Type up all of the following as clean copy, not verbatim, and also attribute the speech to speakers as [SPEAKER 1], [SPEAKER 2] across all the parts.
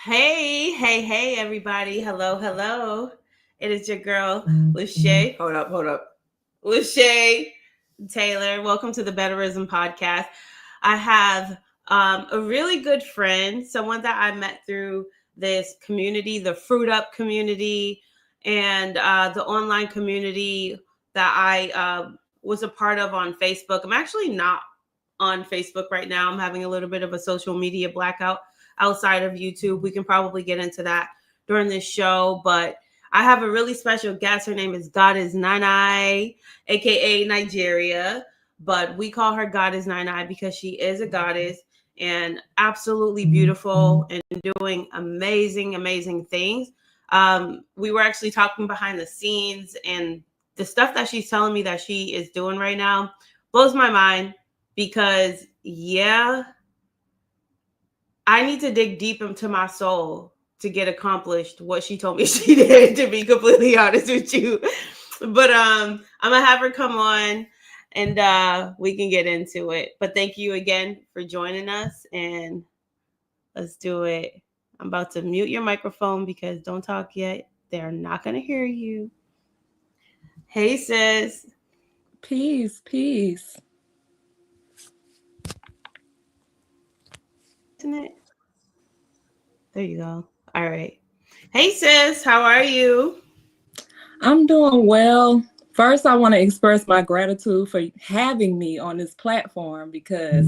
[SPEAKER 1] Hey, everybody. Hello. It is your girl, Lachey. Hold up. Lachey Taylor. Welcome to the Betterism Podcast. I have a really good friend, someone that I met through this community, the Fruit Up community, and the online community that I was a part of on Facebook. I'm actually not on Facebook right now. I'm having a little bit of a social media blackout outside of YouTube. We can probably get into that during this show, but I have a really special guest. Her name is Godis Nini, aka Nigeria, but we call her Godis Nini because she is a goddess and absolutely beautiful and doing amazing things. We were actually talking behind the scenes, and the stuff that she's telling me that she is doing right now blows my mind because, I need to dig deep into my soul to get accomplished what she told me she did, to be completely honest with you. But I'm gonna have her come on and we can get into it. But thank you again for joining us, and let's do it. I'm about to mute your microphone because don't talk yet. They're not gonna hear you. Hey sis.
[SPEAKER 2] Peace.
[SPEAKER 1] Isn't it? There you go. All right. Hey sis, how are you?
[SPEAKER 2] I'm doing well. First, I want to express my gratitude for having me on this platform because,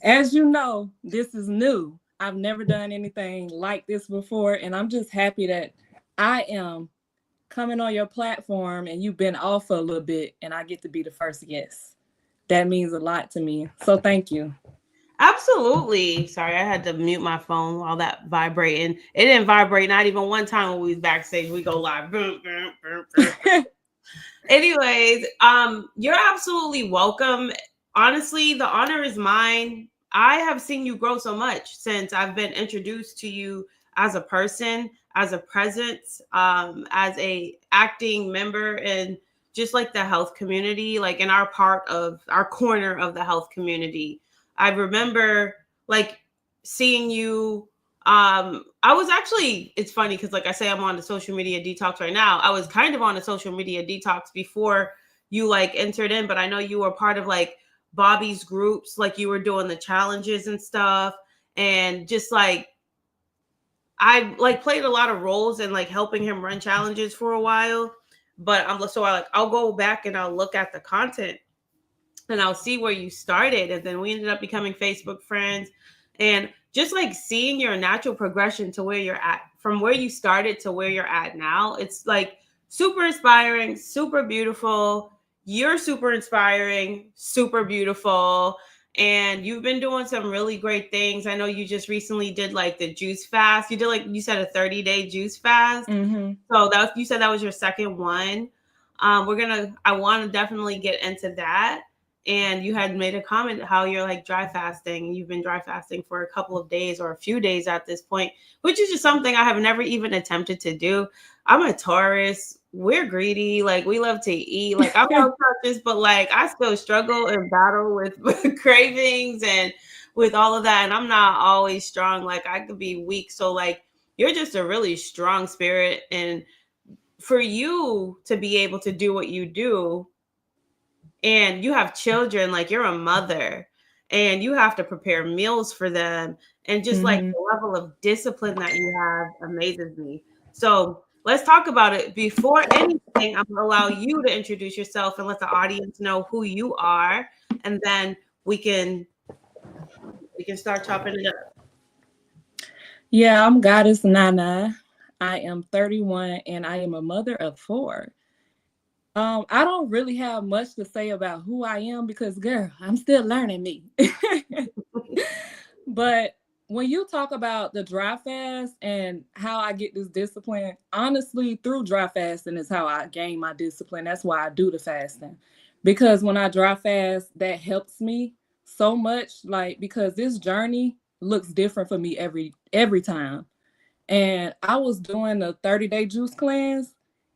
[SPEAKER 2] as you know, this is new. I've never done anything like this before, and I'm just happy that I am coming on your platform and you've been off for a little bit, and I get to be the first guest. That means a lot to me. So thank you.
[SPEAKER 1] Absolutely. Sorry, I had to mute my phone while that vibrating. It didn't vibrate not even one time when we was backstage. We go live. Boom, boom, boom, boom. Anyways, you're absolutely welcome. Honestly, the honor is mine. I have seen you grow so much since I've been introduced to you as a person, as a presence, as a acting member, and just like the health community, like in our part of our corner of the health community. I remember like seeing you. I was actually, it's funny because like I say, I'm on the social media detox right now. I was kind of on a social media detox before you like entered in, but I know you were part of like Bobby's groups, like you were doing the challenges and stuff. And just like I like played a lot of roles and like helping him run challenges for a while. But I'll go back and I'll look at the content and I'll see where you started. And then we ended up becoming Facebook friends. And just like seeing your natural progression to where you're at, from where you started to where you're at now, it's like super inspiring, super beautiful. You're super inspiring, super beautiful. And you've been doing some really great things. I know you just recently did like the juice fast. You did like you said a 30-day juice fast.
[SPEAKER 2] Mm-hmm.
[SPEAKER 1] So you said that was your second one. I want to definitely get into that. And you had made a comment how you're like dry fasting. You've been dry fasting for a couple of days or a few days at this point, which is just something I have never even attempted to do. I'm a Taurus. We're greedy. Like we love to eat. Like I'm no conscious, but like I still struggle and battle with cravings and with all of that. And I'm not always strong. Like I could be weak. So like you're just a really strong spirit. And for you to be able to do what you do, and you have children, like you're a mother and you have to prepare meals for them, and just like
[SPEAKER 2] Mm-hmm.
[SPEAKER 1] the level of discipline that you have amazes me. So let's talk about it. Before anything, I'm going to allow you to introduce yourself and let the audience know who you are, and then we can start chopping it up.
[SPEAKER 2] Yeah, I'm Goddess Nana. I am 31 and I am a mother of four. I don't really have much to say about who I am because, girl, I'm still learning me. But when you talk about the dry fast and how I get this discipline, honestly, through dry fasting is how I gain my discipline. That's why I do the fasting. Because when I dry fast, that helps me so much. Like, because this journey looks different for me every time. And I was doing a 30-day juice cleanse.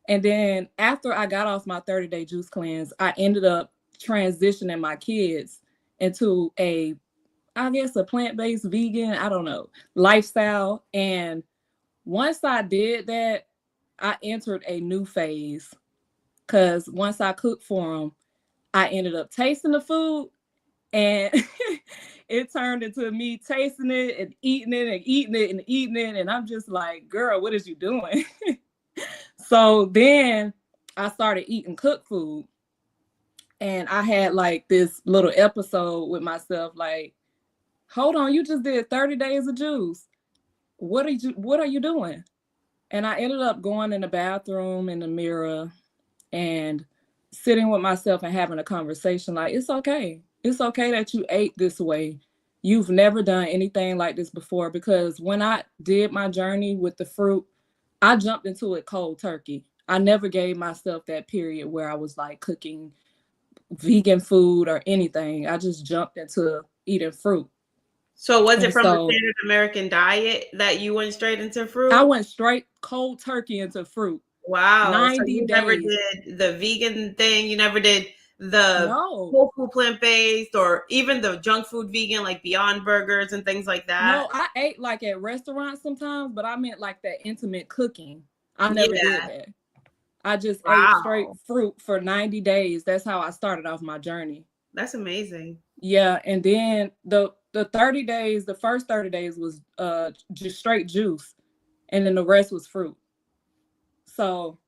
[SPEAKER 2] And then after I got off my 30-day juice cleanse, I ended up transitioning my kids into I guess, a plant-based vegan, I don't know, lifestyle. And once I did that, I entered a new phase. Because once I cooked for them, I ended up tasting the food, and it turned into me tasting it and eating it and eating it and eating it. And I'm just like, girl, what is you doing? So then I started eating cooked food. And I had like this little episode with myself, like, hold on, you just did 30 days of juice. What are you doing? And I ended up going in the bathroom in the mirror and sitting with myself and having a conversation. Like, it's okay. It's okay that you ate this way. You've never done anything like this before. Because when I did my journey with the fruit, I jumped into it cold turkey. I never gave myself that period where I was like cooking vegan food or anything. I just jumped into eating fruit.
[SPEAKER 1] So was it
[SPEAKER 2] And
[SPEAKER 1] from the
[SPEAKER 2] so
[SPEAKER 1] standard American diet that you went straight into fruit?
[SPEAKER 2] I went straight cold turkey into fruit.
[SPEAKER 1] Wow. So
[SPEAKER 2] 90
[SPEAKER 1] you never
[SPEAKER 2] days.
[SPEAKER 1] did the vegan thing. You never did the
[SPEAKER 2] No.
[SPEAKER 1] whole food plant-based or even the junk food vegan, like Beyond Burgers and things like that.
[SPEAKER 2] No, I ate like at restaurants sometimes, but I meant like that intimate cooking. I never did that. I just ate straight fruit for 90 days. That's how I started off my journey.
[SPEAKER 1] That's amazing.
[SPEAKER 2] Yeah. And then the 30 days, the first 30 days was just straight juice. And then the rest was fruit. So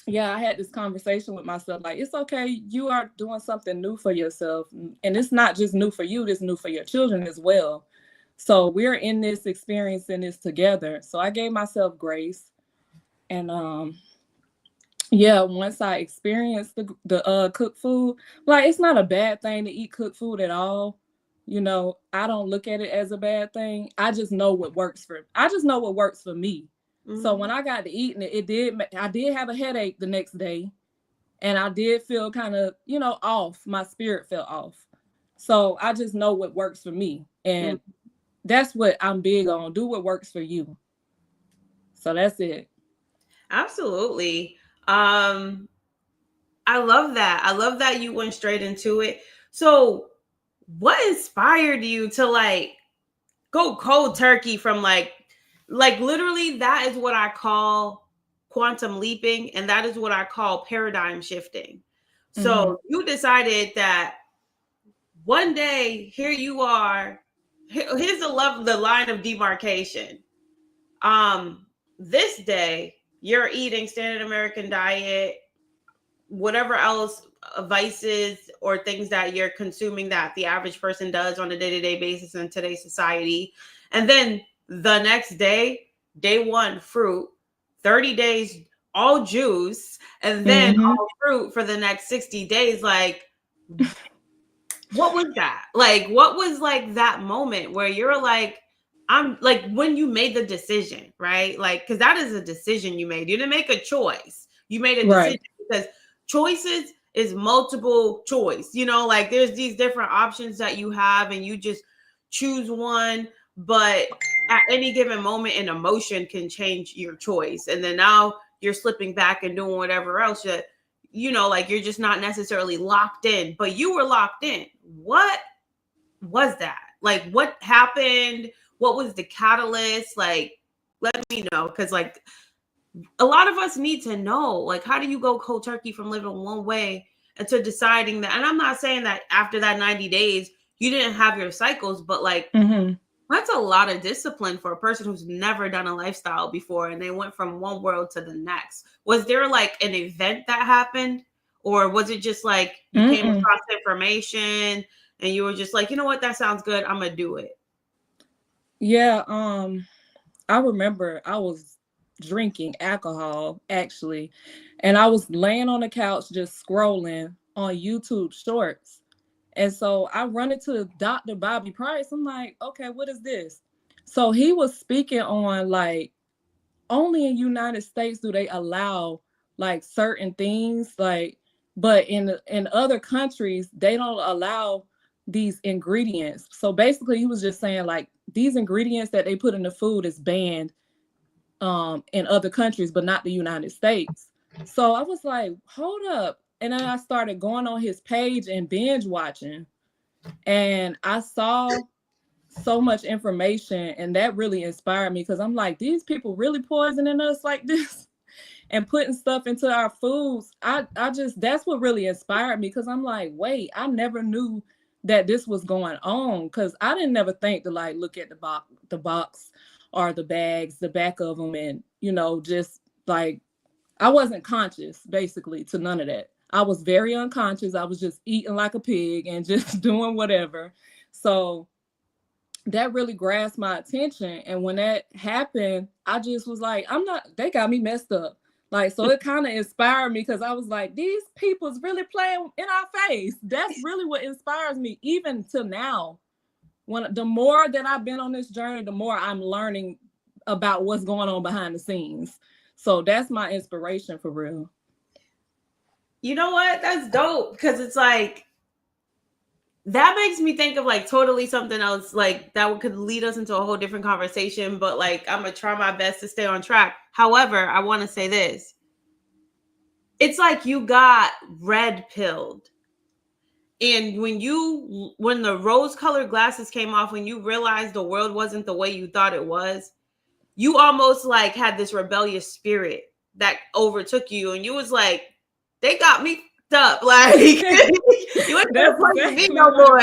[SPEAKER 2] yeah, I had this conversation with myself, like, it's okay. You are doing something new for yourself. And it's not just new for you, it's new for your children as well. So we're in this, experiencing this together. So I gave myself grace. And yeah, once I experienced the cooked food, like, it's not a bad thing to eat cooked food at all. You know, I don't look at it as a bad thing. I just know what works for me. Mm-hmm. So when I got to eating it, I did have a headache the next day, and I did feel kind of, off. My spirit felt off. So I just know what works for me. And that's what I'm big on. Do what works for you. So that's it.
[SPEAKER 1] Absolutely. I love that. I love that you went straight into it. So what inspired you to like go cold turkey from like literally that is what I call quantum leaping, and that is what I call paradigm shifting. So you decided that one day, here you are, here's the line of demarcation. This day you're eating standard American diet, whatever else vices or things that you're consuming that the average person does on a day-to-day basis in today's society. And then the next day, day one, fruit, 30 days, all juice, and then all fruit for the next 60 days. Like, what was that? Like, what was like that moment where you're like, I'm like, when you made the decision, right? Like, because that is a decision you made. You didn't make a choice. You made a decision because choices is multiple choice. Like there's these different options that you have and you just choose one, but at any given moment an emotion can change your choice. And then now you're slipping back and doing whatever else that, like you're just not necessarily locked in, but you were locked in. What was that? Like, what happened? What was the catalyst? Like, let me know. Cause like, a lot of us need to know, like, how do you go cold turkey from living one way into deciding that? And I'm not saying that after that 90 days, you didn't have your cycles, but like, that's a lot of discipline for a person who's never done a lifestyle before. And they went from one world to the next. Was there like an event that happened? Or was it just like you came across information and you were just like, you know what, that sounds good, I'm going to do it?
[SPEAKER 2] Yeah. I remember I was drinking alcohol actually, and I was laying on the couch just scrolling on YouTube shorts. And so I run into Dr. Bobby Price. I'm like, okay, what is this? So he was speaking on like, only in United States do they allow like certain things, like, but in other countries, they don't allow these ingredients. So basically he was just saying like these ingredients that they put in the food is banned in other countries, but not the United States. So I was like, hold up. And then I started going on his page and binge watching. And I saw so much information, and that really inspired me, because I'm like, these people really poisoning us like this and putting stuff into our foods. I just, that's what really inspired me, because I'm like, wait, I never knew that this was going on, because I didn't never think to like look at the box or the bags, the back of them, and just like, I wasn't conscious basically to none of that. I was very unconscious. I was just eating like a pig and just doing whatever. So that really grasped my attention. And when that happened, I just was like, they got me messed up. Like, so it kind of inspired me, because I was like, these people's really playing in our face. That's really what inspires me, even to now. When the more that I've been on this journey, the more I'm learning about what's going on behind the scenes. So that's my inspiration for real.
[SPEAKER 1] You know what? That's dope, because it's like, that makes me think of like totally something else, like that could lead us into a whole different conversation, but like I'm gonna try my best to stay on track. However, I want to say this. It's like you got red pilled. And when the rose colored glasses came off, when you realized the world wasn't the way you thought it was, you almost like had this rebellious spirit that overtook you, and you was like, they got me up, like you ain't gonna play me no more.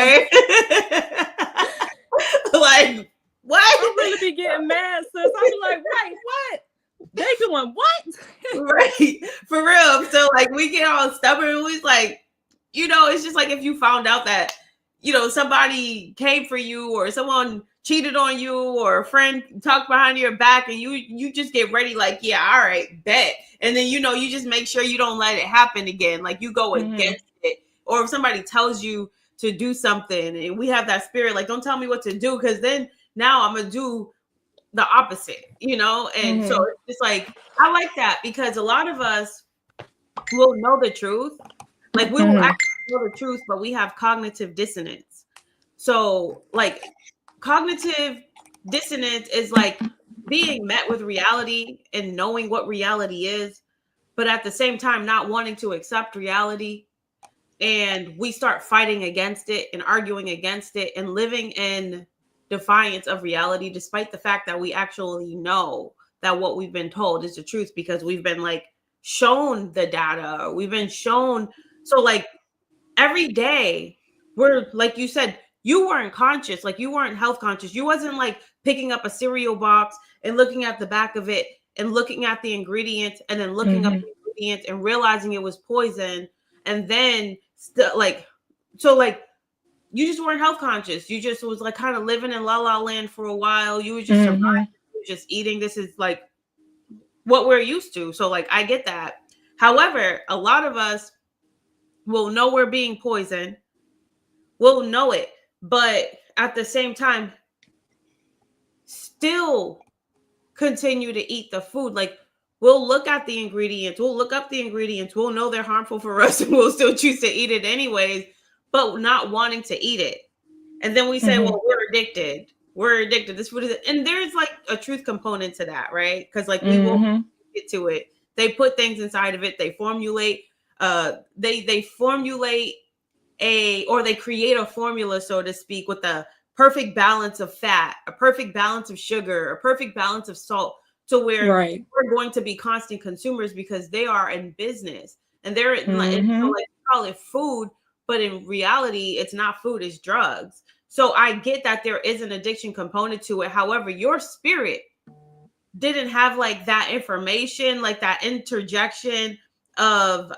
[SPEAKER 1] Like, what?
[SPEAKER 2] I'll really be getting mad, sis. I'll be like, wait, what? They doing what?
[SPEAKER 1] Right, for real. So like we get all stubborn, and we like, it's just like if you found out that somebody came for you, or someone cheated on you, or a friend talked behind your back, and you just get ready, like, yeah, all right, bet. And then you just make sure you don't let it happen again. Like you go against it. Or if somebody tells you to do something, and we have that spirit, like, don't tell me what to do, because then now I'm gonna do the opposite, and so it's just like, I like that, because a lot of us will know the truth. Like we will actually know the truth, but we have cognitive dissonance. So like cognitive dissonance is like being met with reality and knowing what reality is, but at the same time not wanting to accept reality. And we start fighting against it and arguing against it and living in defiance of reality, despite the fact that we actually know that what we've been told is the truth, because we've been like shown the data, we've been shown. So like every day, we're, like you said, you weren't conscious, like you weren't health conscious. You wasn't like picking up a cereal box and looking at the back of it and looking at the ingredients and then looking up the ingredients and realizing it was poison. And then you just weren't health conscious. You just was like kind of living in la la land for a while. You were just surviving, you were just eating. This is like what we're used to. So like, I get that. However, a lot of us will know we're being poisoned. We'll know it. But at the same time, still continue to eat the food. Like we'll look at the ingredients. We'll look up the ingredients. We'll know they're harmful for us, and we'll still choose to eat it anyways, but not wanting to eat it. And then we say, well, we're addicted. We're addicted. This food is, and there's like a truth component to that, right? Because like we won't get to it. They put things inside of it. They formulate. They formulate or they create a formula, so to speak, with a perfect balance of fat, a perfect balance of sugar, a perfect balance of salt, to where we're going to be constant consumers, because they are in business, and they're like, call it food, but in reality, it's not food, it's drugs. So I get that there is an addiction component to it. However, your spirit didn't have like that information, like that interjection of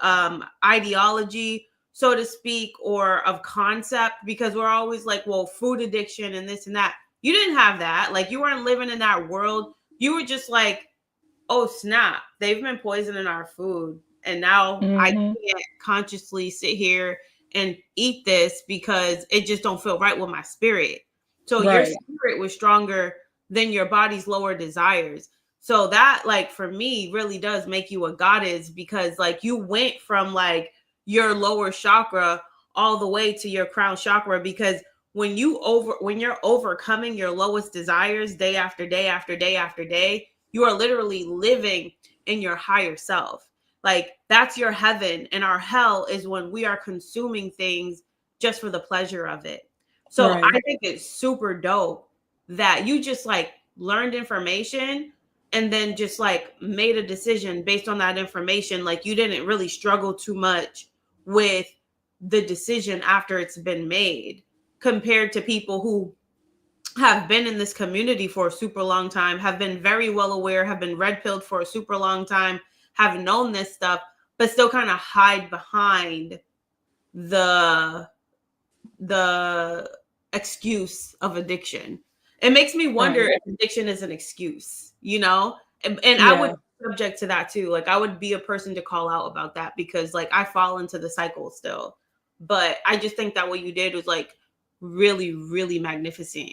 [SPEAKER 1] ideology, so to speak, or of concept, because we're always like, well, food addiction and this and that. You didn't have that. Like you weren't living in that world. You were just like, oh snap, they've been poisoning our food, and now I can't consciously sit here and eat this because it just don't feel right with my spirit. So your spirit was stronger than your body's lower desires. So that, like, for me, really does make you a goddess, because like you went from like your lower chakra all the way to your crown chakra, because when you're overcoming your lowest desires day after day after day after day, you are literally living in your higher self. Like that's your heaven, and our hell is when we are consuming things just for the pleasure of it. So
[SPEAKER 2] Right.
[SPEAKER 1] I think it's super dope that you just like learned information and then just like made a decision based on that information. Like you didn't really struggle too much with the decision after it's been made compared to people who have been in this community for a super long time, have been very well aware, have been red pilled for a super long time, have known this stuff, but still kind of hide behind the the excuse of addiction. It makes me wonder
[SPEAKER 2] Right.
[SPEAKER 1] if addiction is an excuse, you know? And I would
[SPEAKER 2] Yeah.
[SPEAKER 1] be subject to that too. Like I would be a person to call out about that because like I fall into the cycle still. But I just think that what you did was like really, really magnificent.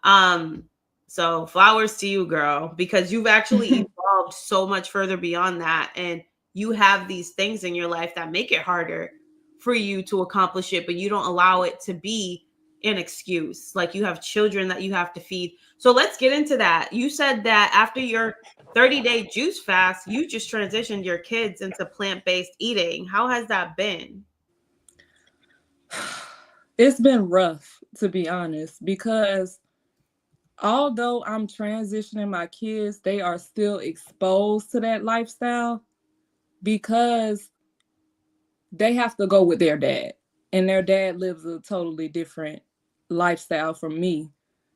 [SPEAKER 1] Um, so flowers to you, girl, because you've actually evolved so much further beyond that. And you have these things in your life that make it harder for you to accomplish it, but you don't allow it to be an excuse. Like you have children that you have to feed. So let's get into that. You said that after your 30-day juice fast, you just transitioned your kids into plant-based eating. How has that been?
[SPEAKER 2] It's been rough, to be honest, because although I'm transitioning my kids, they are still exposed to that lifestyle because they have to go with their dad, and their dad lives a totally different lifestyle from me.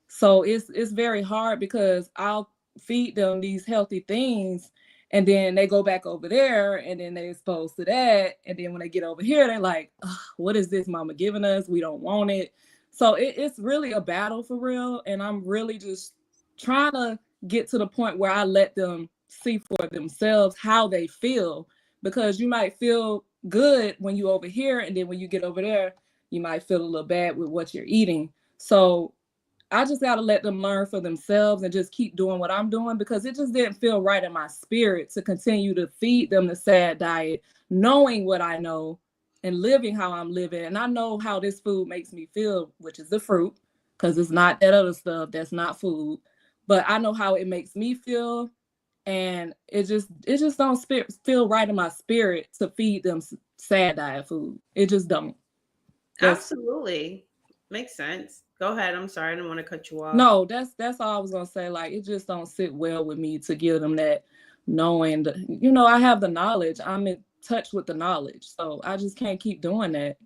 [SPEAKER 2] So it's very hard because I'll feed them these healthy things, and then they go back over there, and then they exposed to that, and then when they get over here, they're like, "What is this mama giving us? We don't want it." So it's really a battle for real, and I'm really just trying to get to the point where I let them see for themselves how they feel, because you might feel good when you over here, and then when you get over there, you might feel a little bad with what you're eating. So I just got to let them learn for themselves and just keep doing what I'm doing, because it just didn't feel right in my spirit to continue to feed them the sad diet, knowing what I know and living how I'm living. And I know how this food makes me feel, which is the fruit, because it's not that other stuff that's not food. But I know how it makes me feel, and it just don't feel right in my spirit to feed them sad diet food. It just don't. That's
[SPEAKER 1] Absolutely. Makes sense. Go ahead. I'm sorry. I didn't want to cut you off.
[SPEAKER 2] No, that's all I was gonna say. Like, it just don't sit well with me to give them that, knowing that, I have the knowledge. I'm in touch with the knowledge. So I just can't keep doing that.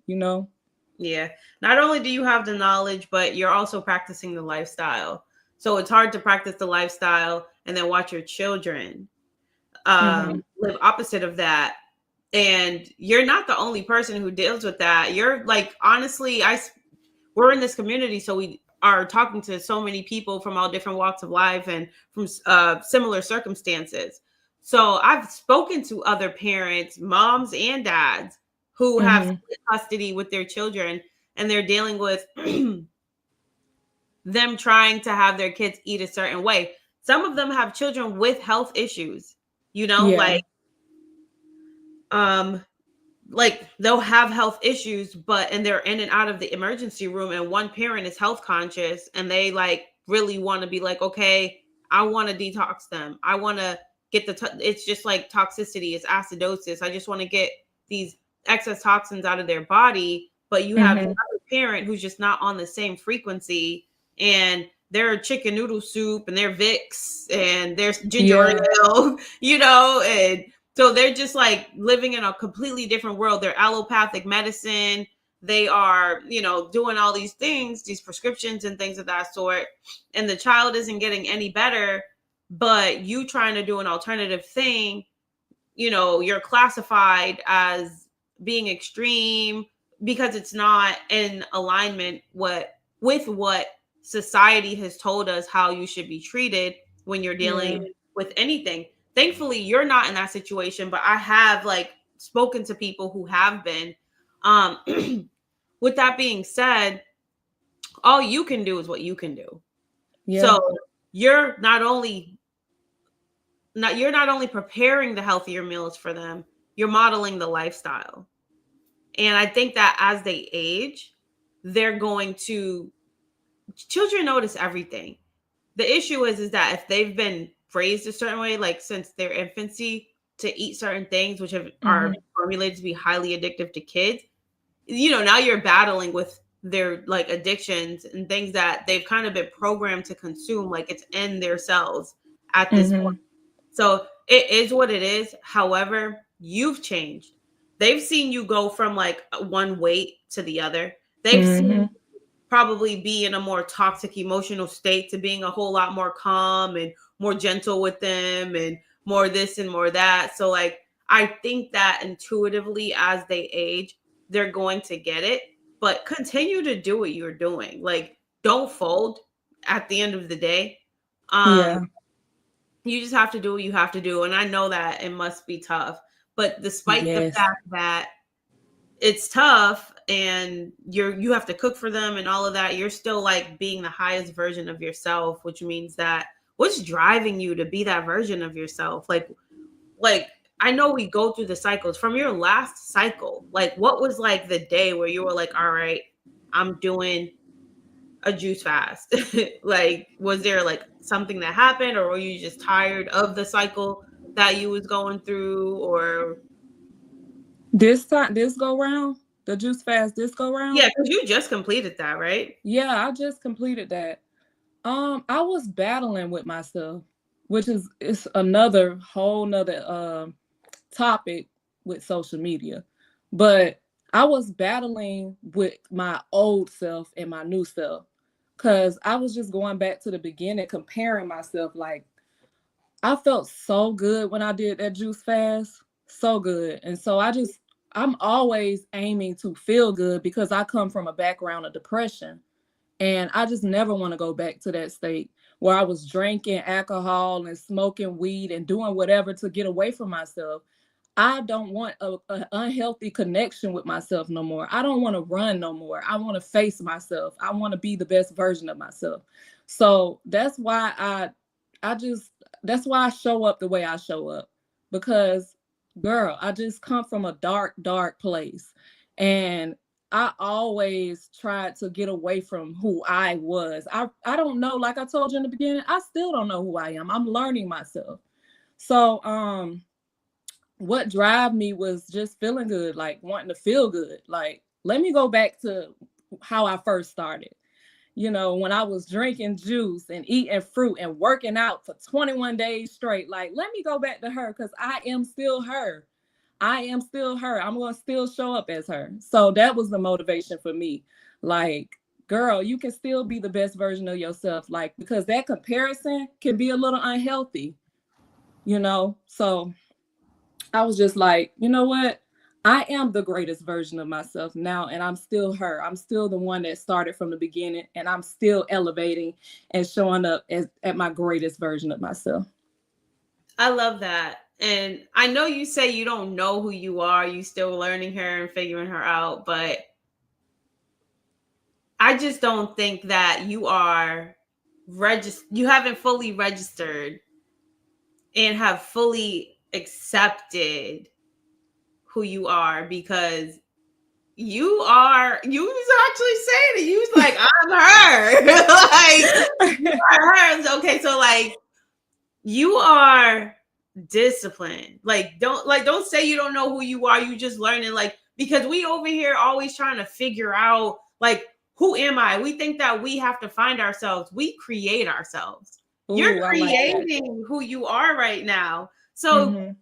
[SPEAKER 1] Yeah. Not only do you have the knowledge, but you're also practicing the lifestyle. So it's hard to practice the lifestyle and then watch your children
[SPEAKER 2] Mm-hmm.
[SPEAKER 1] live opposite of that. And you're not the only person who deals with that. You're like, honestly, we're in this community, so we are talking to so many people from all different walks of life and from similar circumstances. So I've spoken to other parents, moms and dads, who have
[SPEAKER 2] Mm-hmm.
[SPEAKER 1] split custody with their children, and they're dealing with them trying to have their kids eat a certain way. Some of them have children with health issues,
[SPEAKER 2] Yeah.
[SPEAKER 1] um like they'll have health issues, and they're in and out of the emergency room, and one parent is health conscious and they like really want to be like, okay, I want to detox them, I want to get it's just like toxicity, it's acidosis, I just want to get these excess toxins out of their body. But you have
[SPEAKER 2] Mm-hmm.
[SPEAKER 1] another parent who's just not on the same frequency, and they're chicken noodle soup and they're Vicks and there's ginger
[SPEAKER 2] Yeah.
[SPEAKER 1] ale, and so they're just like living in a completely different world. They're allopathic medicine. They are, doing all these things, these prescriptions and things of that sort. And the child isn't getting any better, but you trying to do an alternative thing, you're classified as being extreme because it's not in alignment with what society has told us how you should be treated when you're
[SPEAKER 2] Yeah.
[SPEAKER 1] dealing with anything. Thankfully, you're not in that situation, but I have like spoken to people who have been. Um, with that being said, all you can do is what you can do.
[SPEAKER 2] Yeah.
[SPEAKER 1] So you're not only preparing the healthier meals for them, you're modeling the lifestyle. And I think that as they age, they're going to children notice everything. The issue is that if they've been raised a certain way, like since their infancy, to eat certain things which are
[SPEAKER 2] Mm-hmm.
[SPEAKER 1] formulated to be highly addictive to kids, now you're battling with their like addictions and things that they've kind of been programmed to consume, like it's in their cells at this point. So it is what it is. However, you've changed. They've seen you go from like one weight to the other. They've seen you probably be in a more toxic emotional state to being a whole lot more calm and more gentle with them and more this and more that. So like I think that intuitively as they age, they're going to get it, but continue to do what you're doing. Like don't fold at the end of the day.
[SPEAKER 2] Yeah.
[SPEAKER 1] You just have to do what you have to do. And I know that it must be tough. But despite the
[SPEAKER 2] Yes.
[SPEAKER 1] fact that it's tough and you have to cook for them and all of that, you're still like being the highest version of yourself, which means that what's driving you to be that version of yourself? Like I know we go through the cycles from your last cycle. Like what was like the day where you were like, all right, I'm doing a juice fast? Like was there like something that happened, or were you just tired of the cycle that you was going through? Or
[SPEAKER 2] This go round, the juice fast this go round?
[SPEAKER 1] yeah, because you just completed that, right?
[SPEAKER 2] Yeah, I just completed that. I was battling with myself, which is it's another whole nother topic with social media. But I was battling with my old self and my new self. Cause I was just going back to the beginning, comparing myself. Like I felt so good when I did that juice fast. So good. And so I'm always aiming to feel good because I come from a background of depression. And I just never want to go back to that state where I was drinking alcohol and smoking weed and doing whatever to get away from myself. I don't want an unhealthy connection with myself no more. I don't want to run no more. I want to face myself. I want to be the best version of myself. So that's why that's why I show up the way I show up. Because girl, I just come from a dark, dark place. And I always tried to get away from who I was. I don't know, like I told you in the beginning, I still don't know who I am. I'm learning myself. So what drive me was just feeling good, like wanting to feel good. Like, let me go back to how I first started. You know, when I was drinking juice and eating fruit and working out for 21 days straight, like, let me go back to her because I am still her. I am still her. I'm going to still show up as her. So that was the motivation for me. Like, girl, you can still be the best version of yourself. Like, because that comparison can be a little unhealthy, you know? So I was just like, you know what? I am the greatest version of myself now, and I'm still her. I'm still the one that started from the beginning, and I'm still elevating and showing up at my greatest version of myself.
[SPEAKER 1] I love that. And I know you say you don't know who you are, you still learning her and figuring her out, but I just don't think that you are you haven't fully registered and have fully accepted who you are, because you was actually saying it. You was like, I'm her. Like, you are her. Okay, so like you are disciplined. Like don't say you don't know who you are. You just learning, like, because we over here always trying to figure out like, who am I? We think that we have to find ourselves. We create ourselves.
[SPEAKER 2] Ooh,
[SPEAKER 1] You're
[SPEAKER 2] I like
[SPEAKER 1] creating who you are right now. So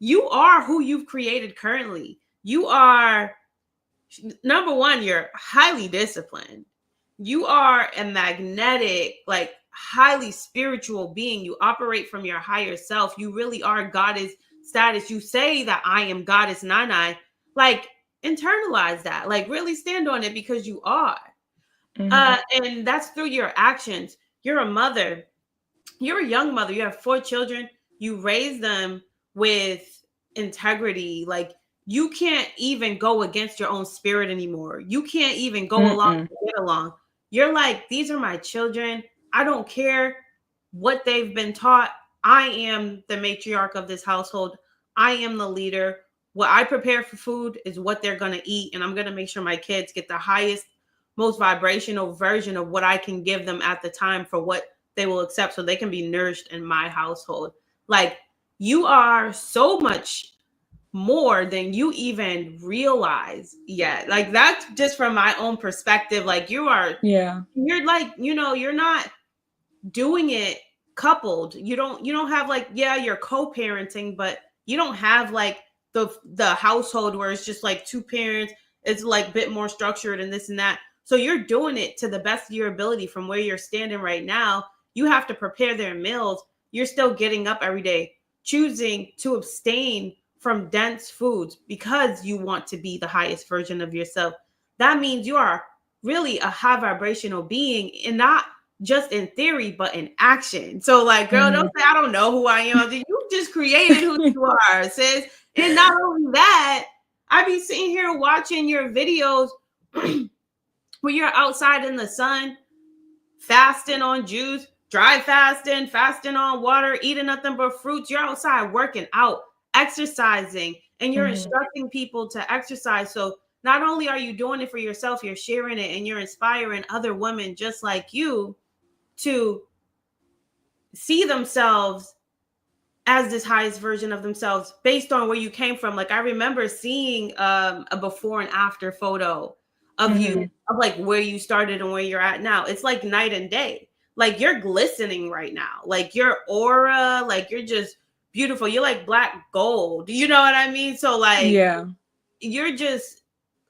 [SPEAKER 1] you are who you've created currently. You are, number one, you're highly disciplined. You are a magnetic, like highly spiritual being. You operate from your higher self. You really are Goddess status. You say that I am Godis Nini. Like, internalize that. Like, really stand on it, because you are. And that's through your actions. You're a mother. You're a young mother. You have 4 children. You raise them with integrity. Like, you can't even go against your own spirit anymore. You can't even go along to get along. You're like, these are my children. I don't care what they've been taught. I am the matriarch of this household. I am the leader. What I prepare for food is what they're going to eat. And I'm going to make sure my kids get the highest, most vibrational version of what I can give them at the time for what they will accept, so they can be nourished in my household. Like, you are so much more than you even realize yet. Like that's just from my own perspective. Like you're like, you're not doing it coupled. You don't have like, yeah, you're co-parenting, but you don't have like the household where it's just like two parents. It's like a bit more structured and this and that. So you're doing it to the best of your ability from where you're standing right now. You have to prepare their meals. You're still getting up every day, choosing to abstain from dense foods because you want to be the highest version of yourself. That means you are really a high vibrational being, and not just in theory, but in action. So, like, girl, don't say I don't know who I am. You just created who you are, sis. And not only that, I be sitting here watching your videos where you're outside in the sun, fasting on juice, dry fasting, fasting on water, eating nothing but fruits. You're outside working out, exercising, and you're instructing people to exercise. So not only are you doing it for yourself, you're sharing it and you're inspiring other women just like you to see themselves as this highest version of themselves based on where you came from. Like I remember seeing a before and after photo of you, of like where you started and where you're at now. It's like night and day. Like you're glistening right now. Like your aura, like you're just beautiful. You're like black gold. You know what I mean? So like, you're just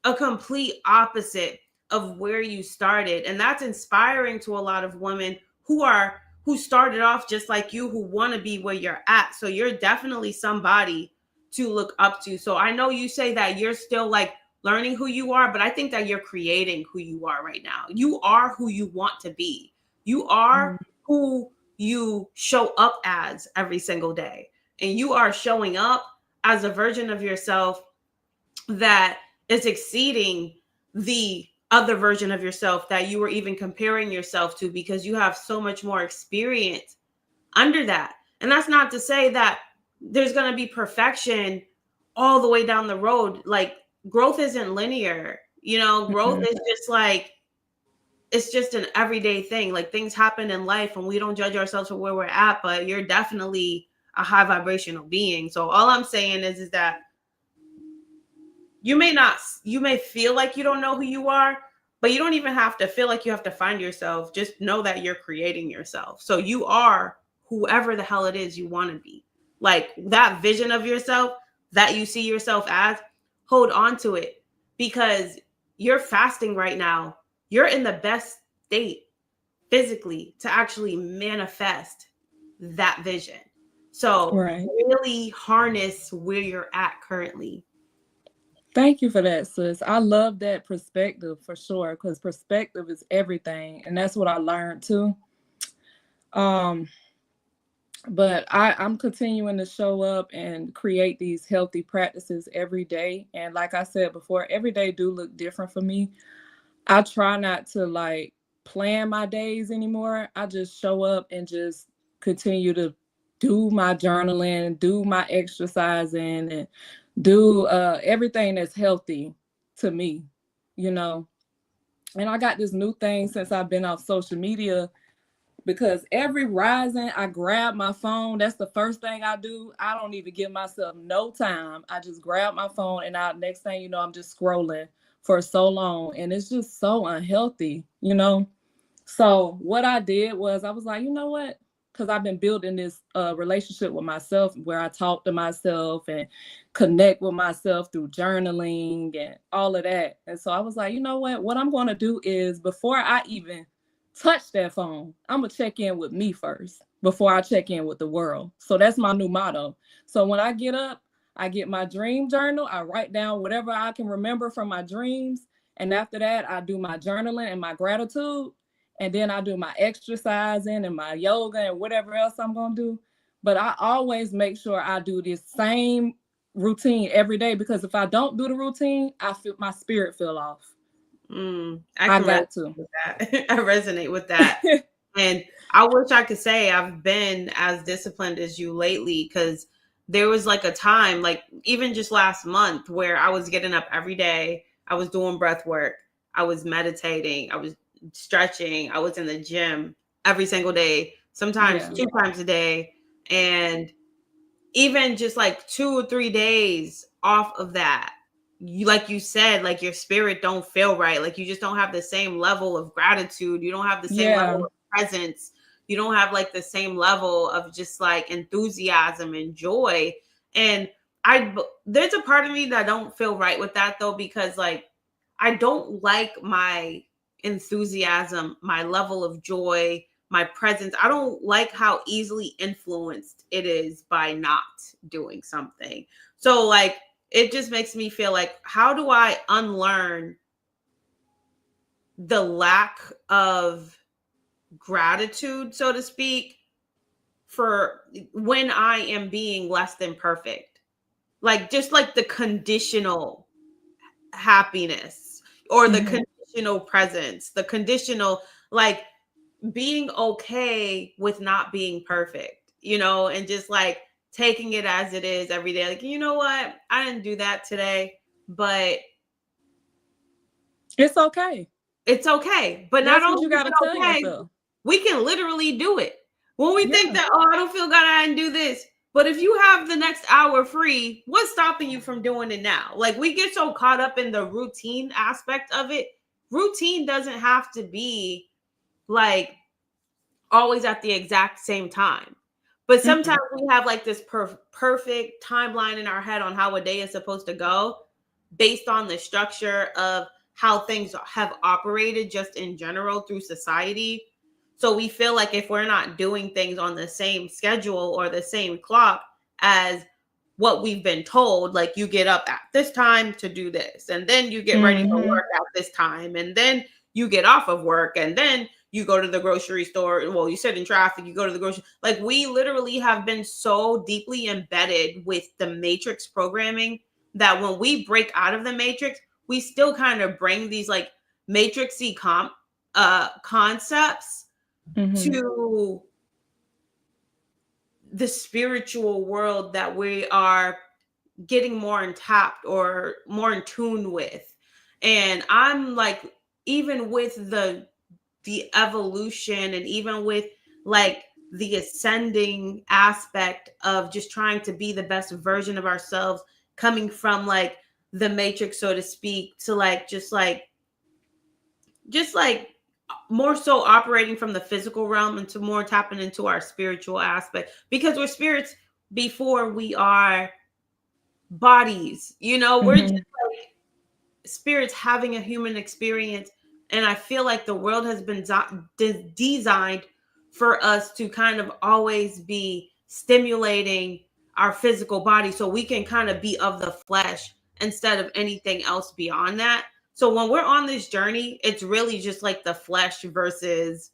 [SPEAKER 1] a complete opposite of where you started. And that's inspiring to a lot of women who started off just like you, who want to be where you're at. So you're definitely somebody to look up to. So I know you say that you're still like learning who you are, but I think that you're creating who you are right now. You are who you want to be. You are who you show up as every single day. And you are showing up as a version of yourself that is exceeding the other version of yourself that you were even comparing yourself to, because you have so much more experience under that. And that's not to say that there's going to be perfection all the way down the road. Like growth isn't linear, growth is just like, it's just an everyday thing. Like things happen in life and we don't judge ourselves for where we're at, but you're definitely a high vibrational being. So all I'm saying is that you may feel like you don't know who you are, but you don't even have to feel like you have to find yourself. Just know that you're creating yourself. So you are whoever the hell it is you want to be. Like that vision of yourself that you see yourself as, hold on to it, because you're fasting right now. You're in the best state physically to actually manifest that vision. So really harness where you're at currently.
[SPEAKER 2] Thank you for that, sis. I love that perspective for sure, because perspective is everything. And that's what I learned too. But I'm continuing to show up and create these healthy practices every day. And like I said before, every day do look different for me. I try not to like plan my days anymore. I just show up and just continue to do my journaling, do my exercising, and do everything that's healthy to me, And I got this new thing since I've been off social media, because every rising I grab my phone. That's the first thing I do. I don't even give myself no time. I just grab my phone and next thing you know, I'm just scrolling for so long, and it's just so unhealthy, So what I did was I was like, you know what? Because I've been building this relationship with myself where I talk to myself and connect with myself through journaling and all of that. And so I was like, you know what I'm going to do is, before I even touch that phone, I'm going to check in with me first before I check in with the world. So that's my new motto. So when I get up, I get my dream journal. I write down whatever I can remember from my dreams. And after that, I do my journaling and my gratitude. And then I do my exercising and my yoga and whatever else I'm going to do. But I always make sure I do this same routine every day, because if I don't do the routine, I feel my spirit feel off.
[SPEAKER 1] I got to. With that. I resonate with that. And I wish I could say I've been as disciplined as you lately, because there was like a time, like even just last month, where I was getting up every day. I was doing breath work. I was meditating. I was stretching. I was in the gym every single day, sometimes 2 times a day. And even just like 2 or 3 days off of that, you, like you said, like your spirit don't feel right. Like you just don't have the same level of gratitude. You don't have the same level of presence. You don't have like the same level of just like enthusiasm and joy. And there's a part of me that don't feel right with that though, because like I don't like my enthusiasm, my level of joy, my presence. I don't like how easily influenced it is by not doing something. So like it just makes me feel like, how do I unlearn the lack of gratitude, so to speak, for when I am being less than perfect? Like just like the conditional happiness or the conditional presence, the conditional, like being okay with not being perfect, you know, and just like taking it as it is every day. Like, you know what? I didn't do that today, but
[SPEAKER 2] it's okay.
[SPEAKER 1] It's okay. But
[SPEAKER 2] That's
[SPEAKER 1] not
[SPEAKER 2] what
[SPEAKER 1] only
[SPEAKER 2] you
[SPEAKER 1] is
[SPEAKER 2] got to
[SPEAKER 1] it
[SPEAKER 2] tell
[SPEAKER 1] okay,
[SPEAKER 2] yourself.
[SPEAKER 1] we can literally do it. When we think that, oh, I don't feel God, I didn't do this. But if you have the next hour free, what's stopping you from doing it now? Like we get so caught up in the routine aspect of it. Routine doesn't have to be like always at the exact same time. But sometimes we have like this perfect timeline in our head on how a day is supposed to go based on the structure of how things have operated just in general through society. So we feel like if we're not doing things on the same schedule or the same clock as what we've been told, like you get up at this time to do this, and then you get ready for work at this time, and then you get off of work, and then you go to the grocery store. Well, you sit in traffic, you go to the grocery. Like we literally have been so deeply embedded with the matrix programming that when we break out of the matrix, we still kind of bring these like matrixy concepts to the spiritual world that we are getting more in tapped or more in tune with. And I'm like, even with the evolution and even with like the ascending aspect of just trying to be the best version of ourselves, coming from like the matrix, so to speak, to like just like more so operating from the physical realm into more tapping into our spiritual aspect, because we're spirits before we are bodies, you know. We're just like spirits having a human experience. And I feel like the world has been designed for us to kind of always be stimulating our physical body so we can kind of be of the flesh instead of anything else beyond that. So when we're on this journey, it's really just like the flesh versus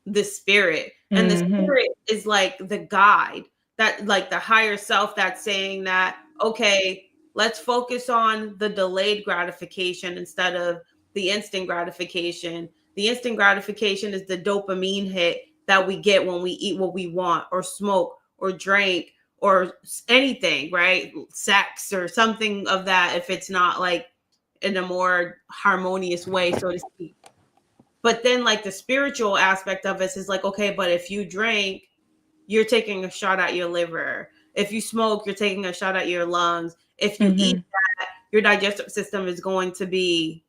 [SPEAKER 1] the spirit. And the spirit is like the guide, that like the higher self that's saying that, okay, let's focus on the delayed gratification instead of the instant gratification. The instant gratification is the dopamine hit that we get when we eat what we want or smoke or drink or anything, right? Sex or something of that, if it's not like in a more harmonious way, so to speak. But then like the spiritual aspect of us is like, okay, but if you drink, you're taking a shot at your liver. If you smoke, you're taking a shot at your lungs. If you eat that, your digestive system is going to be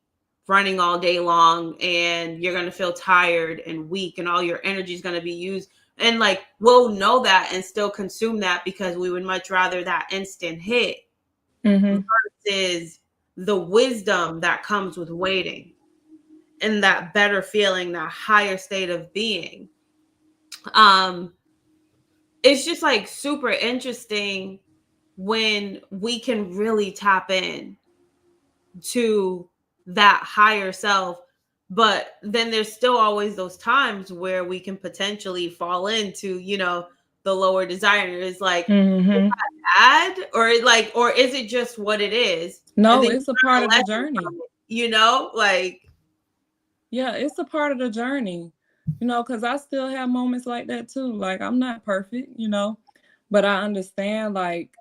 [SPEAKER 1] running all day long and you're going to feel tired and weak and all your energy is going to be used. And like, we'll know that and still consume that because we would much rather that instant hit versus the wisdom that comes with waiting and that better feeling, that higher state of being. It's just like super interesting when we can really tap in to that higher self. But then there's still always those times where we can potentially fall into, you know, the lower desire. Is like, is that bad? Or like, or is it just what it is?
[SPEAKER 2] No, it's a part of the journey.
[SPEAKER 1] You know, like,
[SPEAKER 2] yeah, it's a part of the journey, you know, because I still have moments like that too. Like, I'm not perfect, you know, but I understand like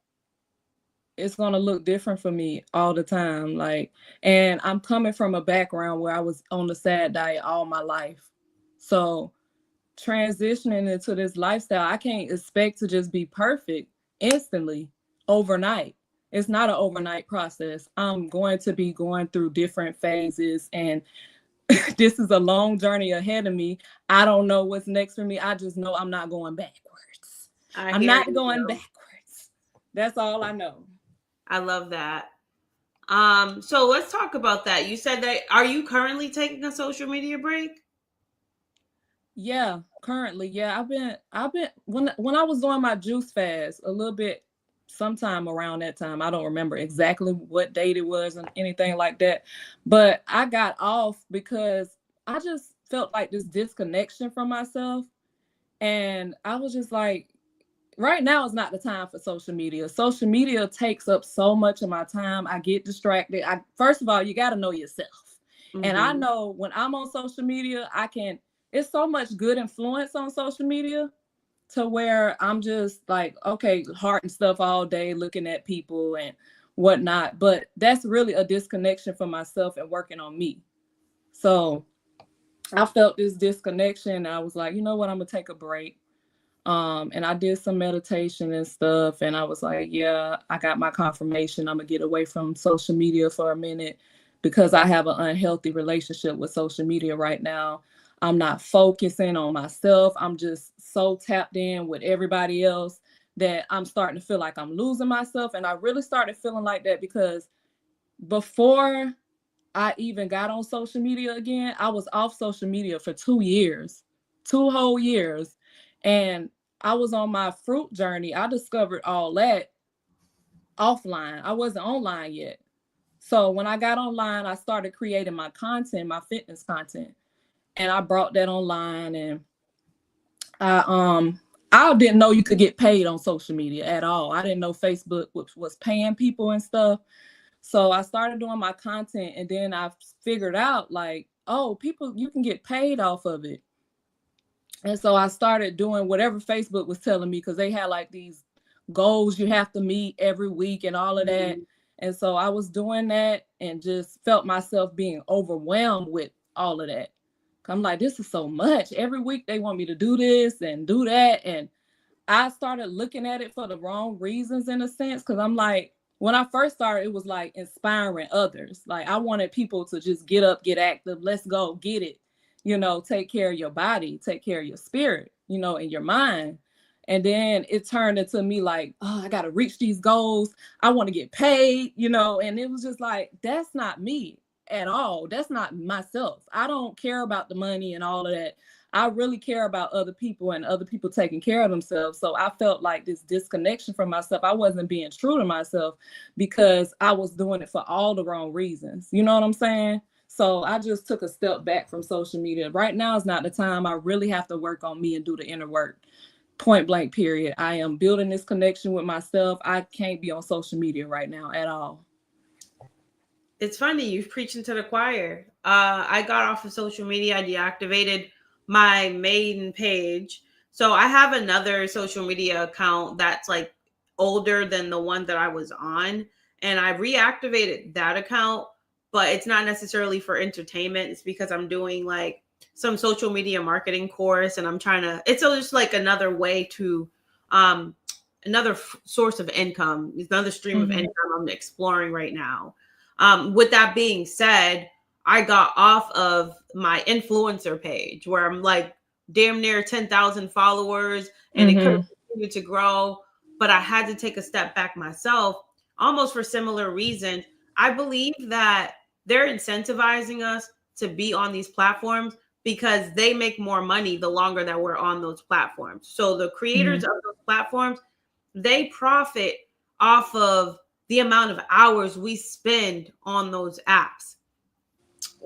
[SPEAKER 2] it's going to look different for me all the time. Like, and I'm coming from a background where I was on the SAD diet all my life. So transitioning into this lifestyle, I can't expect to just be perfect instantly overnight. It's not an overnight process. I'm going to be going through different phases, and this is a long journey ahead of me. I don't know what's next for me. I just know I'm not going backwards. I'm not going backwards. That's all I know.
[SPEAKER 1] I love that. So let's talk about that. You said that, are you currently taking a social media break?
[SPEAKER 2] Yeah, currently, yeah. I've been when I was doing my juice fast a little bit sometime around that time. I don't remember exactly what date it was and anything like that. But I got off because I just felt like this disconnection from myself. And I was just like, right now is not the time for social media. Social media takes up so much of my time. I get distracted. First of all, you got to know yourself. And I know when I'm on social media, it's so much good influence on social media to where I'm just like, okay, heart and stuff all day, looking at people and whatnot. But that's really a disconnection from myself and working on me. So I felt this disconnection. I was like, you know what, I'm gonna take a break. And I did some meditation and stuff, and I was like, yeah, I got my confirmation. I'm gonna get away from social media for a minute because I have an unhealthy relationship with social media right now. I'm not focusing on myself. I'm just so tapped in with everybody else that I'm starting to feel like I'm losing myself. And I really started feeling like that because before I even got on social media again, I was off social media for 2 years, 2 whole years. And I was on my fruit journey. I discovered all that offline. I wasn't online yet. So when I got online, I started creating my content, my fitness content. And I brought that online, and I didn't know you could get paid on social media at all. I didn't know Facebook was paying people and stuff. So I started doing my content, and then I figured out like, oh, people, you can get paid off of it. And so I started doing whatever Facebook was telling me, because they had like these goals you have to meet every week and all of that. And so I was doing that and just felt myself being overwhelmed with all of that. I'm like, this is so much. Every week they want me to do this and do that. And I started looking at it for the wrong reasons, in a sense, because I'm like, when I first started, it was like inspiring others. Like I wanted people to just get up, get active, let's go, get it. Take care of your body, take care of your spirit, and your mind. And then it turned into me like, oh, I got to reach these goals. I want to get paid, and it was just like, that's not me at all. That's not myself. I don't care about the money and all of that. I really care about other people and other people taking care of themselves. So I felt like this disconnection from myself. I wasn't being true to myself because I was doing it for all the wrong reasons. You know what I'm saying? So I just took a step back from social media. Right now is not the time. I really have to work on me and do the inner work. Point blank, period. I am building this connection with myself. I can't be on social media right now at all.
[SPEAKER 1] It's funny, you're preaching to the choir. I got off of social media. I deactivated my main page. So I have another social media account that's like older than the one that I was on. And I reactivated that account, but it's not necessarily for entertainment. It's because I'm doing like some social media marketing course, and I'm trying to, it's just like another way to, another source of income, another stream of income I'm exploring right now. With that being said, I got off of my influencer page where I'm like damn near 10,000 followers, and it could have continued to grow, but I had to take a step back myself, almost for similar reasons. I believe that they're incentivizing us to be on these platforms because they make more money the longer that we're on those platforms. So the creators of those platforms, they profit off of the amount of hours we spend on those apps.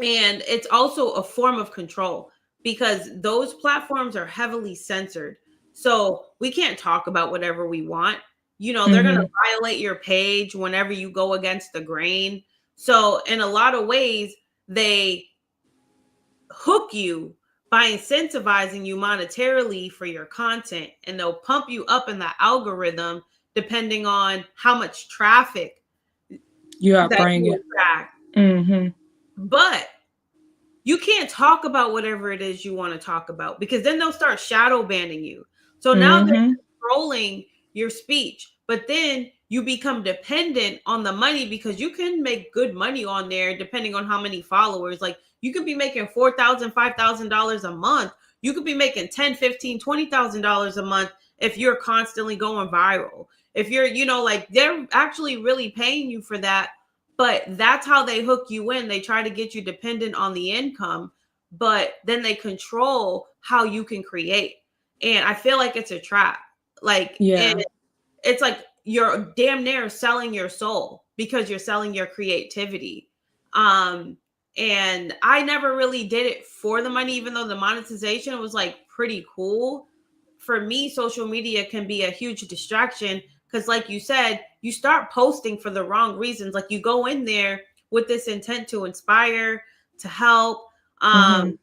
[SPEAKER 1] And it's also a form of control because those platforms are heavily censored. So we can't talk about whatever we want. They're going to violate your page whenever you go against the grain. So in a lot of ways, they hook you by incentivizing you monetarily for your content, and they'll pump you up in the algorithm depending on how much traffic
[SPEAKER 2] you are bringing.
[SPEAKER 1] But you can't talk about whatever it is you want to talk about, because then they'll start shadow banning you. So now they're controlling your speech, but then you become dependent on the money, because you can make good money on there depending on how many followers. Like you could be making $4,000, $5,000 a month. You could be making $10,000, $15,000, $20,000 a month if you're constantly going viral. If you're, like they're actually really paying you for that, but that's how they hook you in. They try to get you dependent on the income, but then they control how you can create. And I feel like it's a trap. Like it's like you're damn near selling your soul because you're selling your creativity. And I never really did it for the money, even though the monetization was like pretty cool. For me, social media can be a huge distraction because, like you said, you start posting for the wrong reasons. Like you go in there with this intent to inspire, to help, to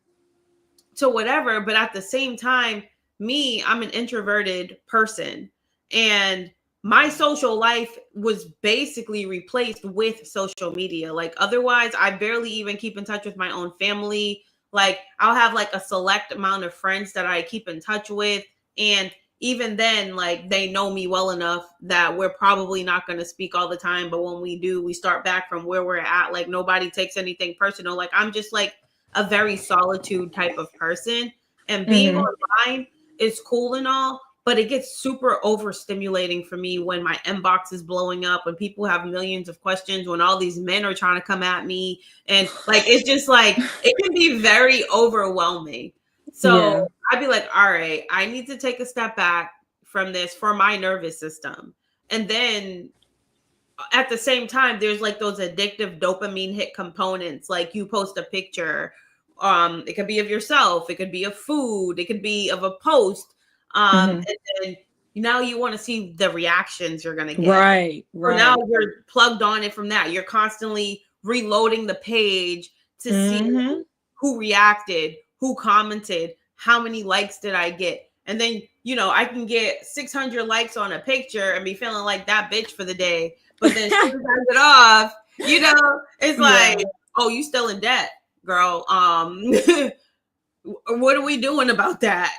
[SPEAKER 1] whatever. But at the same time, I'm an introverted person, and my social life was basically replaced with social media. Like otherwise, I barely even keep in touch with my own family. Like I'll have like a select amount of friends that I keep in touch with. And even then, like they know me well enough that we're probably not going to speak all the time. But when we do, we start back from where we're at. Like nobody takes anything personal. Like I'm just like a very solitude type of person. And being online is cool and all, but it gets super overstimulating for me when my inbox is blowing up, when people have millions of questions, when all these men are trying to come at me. And like, it's just like, it can be very overwhelming. So I'd be like, all right, I need to take a step back from this for my nervous system. And then at the same time, there's like those addictive dopamine hit components. Like you post a picture, it could be of yourself, it could be of food, it could be of a post. And then now you want to see the reactions you're going to get.
[SPEAKER 2] Right.
[SPEAKER 1] So now you're plugged on it from that. You're constantly reloading the page to see who reacted, who commented, how many likes did I get? And then, I can get 600 likes on a picture and be feeling like that bitch for the day. But then as soon as I get off, it's like, oh, you still in debt, girl. What are we doing about that?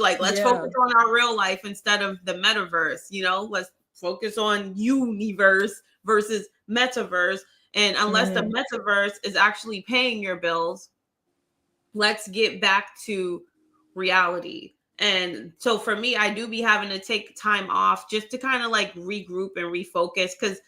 [SPEAKER 1] Like let's focus on our real life instead of the metaverse. Let's focus on universe versus metaverse. And unless the metaverse is actually paying your bills, let's get back to reality. And so for me, I do be having to take time off just to kind of like regroup and refocus, because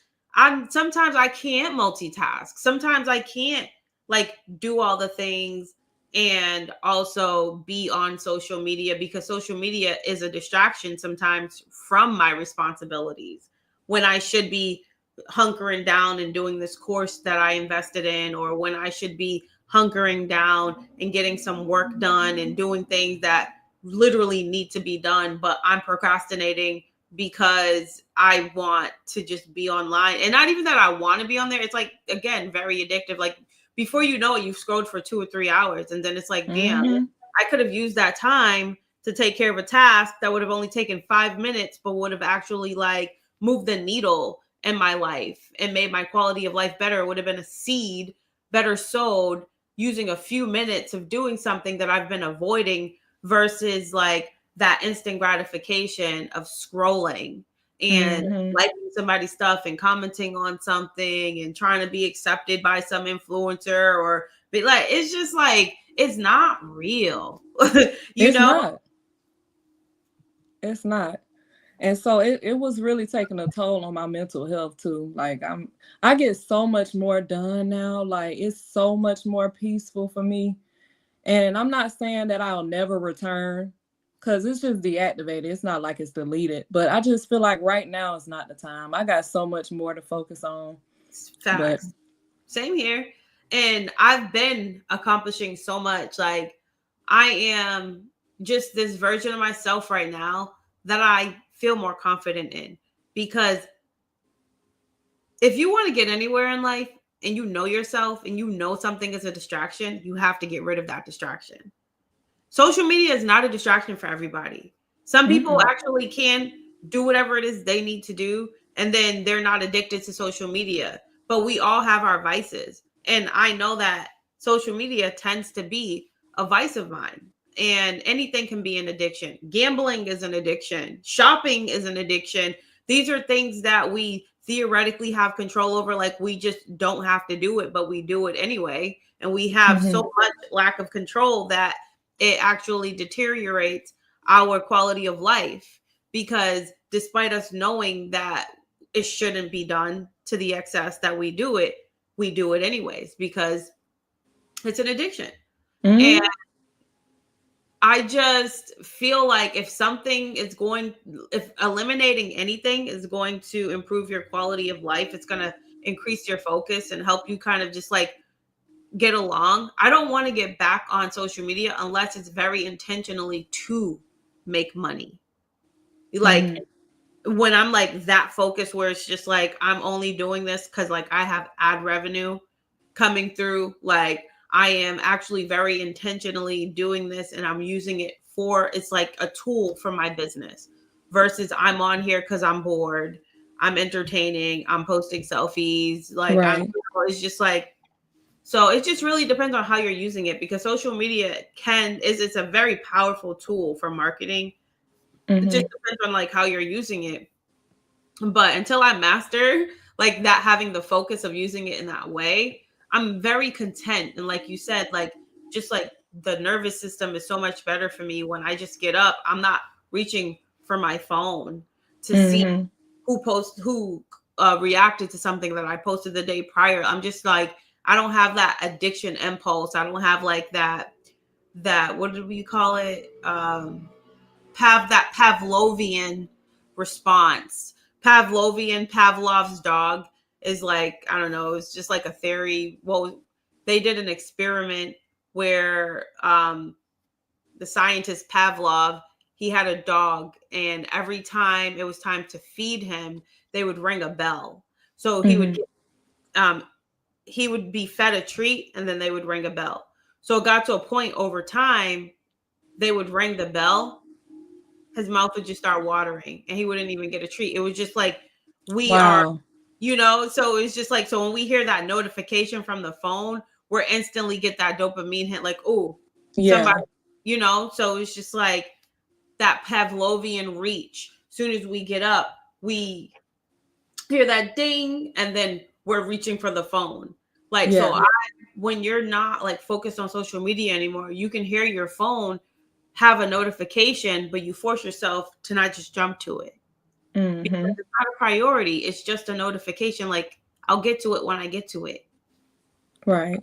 [SPEAKER 1] sometimes I can't multitask. Sometimes I can't like do all the things and also be on social media, because social media is a distraction sometimes from my responsibilities when I should be hunkering down and doing this course that I invested in, or when I should be hunkering down and getting some work done and doing things that literally need to be done, but I'm procrastinating because I want to just be online. And not even that I want to be on there. It's like, again, very addictive. Like before you know it, you've scrolled for 2 or 3 hours. And then it's like, damn, I could have used that time to take care of a task that would have only taken 5 minutes, but would have actually like moved the needle in my life and made my quality of life better. It would have been a seed better sowed using a few minutes of doing something that I've been avoiding, versus like that instant gratification of scrolling and liking somebody's stuff and commenting on something and trying to be accepted by some influencer, or be like, it's just like, it's not real.
[SPEAKER 2] It's not. And so it was really taking a toll on my mental health too. Like I get so much more done now. Like it's so much more peaceful for me. And I'm not saying that I'll never return, because it's just deactivated. It's not like it's deleted. But I just feel like right now is not the time. I got so much more to focus on.
[SPEAKER 1] Facts. Same here. And I've been accomplishing so much. Like I am just this version of myself right now that I feel more confident in. Because if you want to get anywhere in life, and you know yourself and you know something is a distraction, you have to get rid of that distraction. Social media is not a distraction for everybody. Some people actually can do whatever it is they need to do, and then they're not addicted to social media. But we all have our vices. And I know that social media tends to be a vice of mine. And anything can be an addiction. Gambling is an addiction. Shopping is an addiction. these are things that we theoretically have control over. Like, we just don't have to do it, but we do it anyway. And we have so much lack of control that it actually deteriorates our quality of life, because despite us knowing that it shouldn't be done to the excess that we do it anyways, because it's an addiction. And I just feel like if eliminating anything is going to improve your quality of life, it's going to increase your focus and help you kind of just like get along. I don't want to get back on social media unless it's very intentionally to make money. Like, when I'm like that focused, where it's just like, I'm only doing this because like I have ad revenue coming through, like I am actually very intentionally doing this and I'm using it for, it's like a tool for my business, versus I'm on here because I'm bored, I'm entertaining, I'm posting selfies, like it's just like, so it just really depends on how you're using it, because social media it's a very powerful tool for marketing. It just depends on like how you're using it. But until I master like that, having the focus of using it in that way, I'm very content. And like you said, like, just like the nervous system is so much better for me when I just get up. I'm not reaching for my phone to see who reacted to something that I posted the day prior. I'm just like, I don't have that addiction impulse. I don't have like that what did we call it? That Pavlovian response. Pavlov's dog is like, I don't know, it's just like a theory. Well, they did an experiment where the scientist Pavlov, he had a dog, and every time it was time to feed him, they would ring a bell. So he would get, he would be fed a treat, and then they would ring a bell. So it got to a point over time, they would ring the bell, his mouth would just start watering and he wouldn't even get a treat. It was just like, we are, so it's just like, so when we hear that notification from the phone, we're instantly get that dopamine hit, like, oh, somebody, so it's just like that Pavlovian reach. As soon as we get up, we hear that ding, and then we're reaching for the phone. Like, so when you're not like focused on social media anymore, you can hear your phone have a notification, but you force yourself to not just jump to it. Because it's not a priority. It's just a notification. Like, I'll get to it when I get to it.
[SPEAKER 2] Right.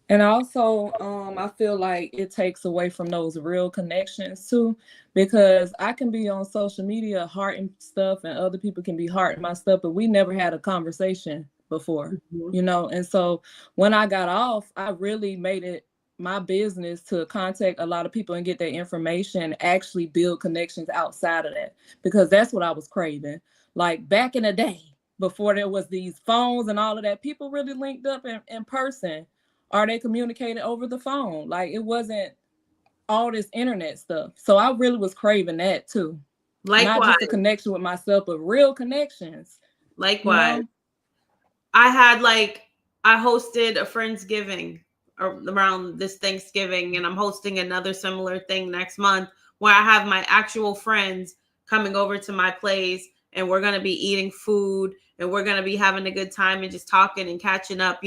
[SPEAKER 2] And also, I feel like it takes away from those real connections too, because I can be on social media hearting stuff and other people can be hearting my stuff, but we never had a conversation before, And so when I got off, I really made it my business to contact a lot of people and get their information, actually build connections outside of that, because that's what I was craving. Like back in the day, before there was these phones and all of that, people really linked up in person, or they communicated over the phone. Like, it wasn't all this internet stuff. So I really was craving that too.
[SPEAKER 1] Likewise.
[SPEAKER 2] Not just a connection with myself, but real connections.
[SPEAKER 1] Likewise. I hosted a Friendsgiving around this Thanksgiving, and I'm hosting another similar thing next month where I have my actual friends coming over to my place, and we're going to be eating food, and we're going to be having a good time and just talking and catching up,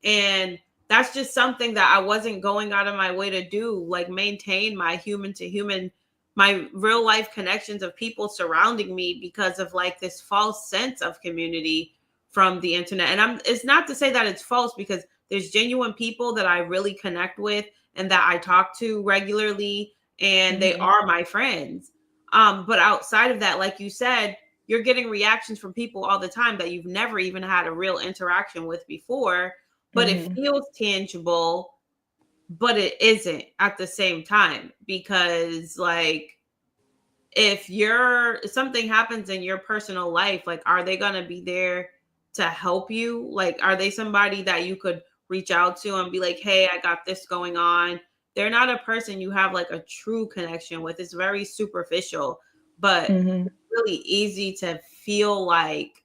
[SPEAKER 1] and that's just something that I wasn't going out of my way to do, like maintain my human to human, my real life connections of people surrounding me, because of like this false sense of community from the internet. And it's not to say that it's false, because there's genuine people that I really connect with and that I talk to regularly, and they are my friends. But outside of that, like you said, you're getting reactions from people all the time that you've never even had a real interaction with before, but it feels tangible, but it isn't at the same time, because like, if something happens in your personal life, like, are they going to be there to help you? Like, are they somebody that you could reach out to and be like, hey, I got this going on? They're not a person you have like a true connection with. It's very superficial, but it's really easy to feel like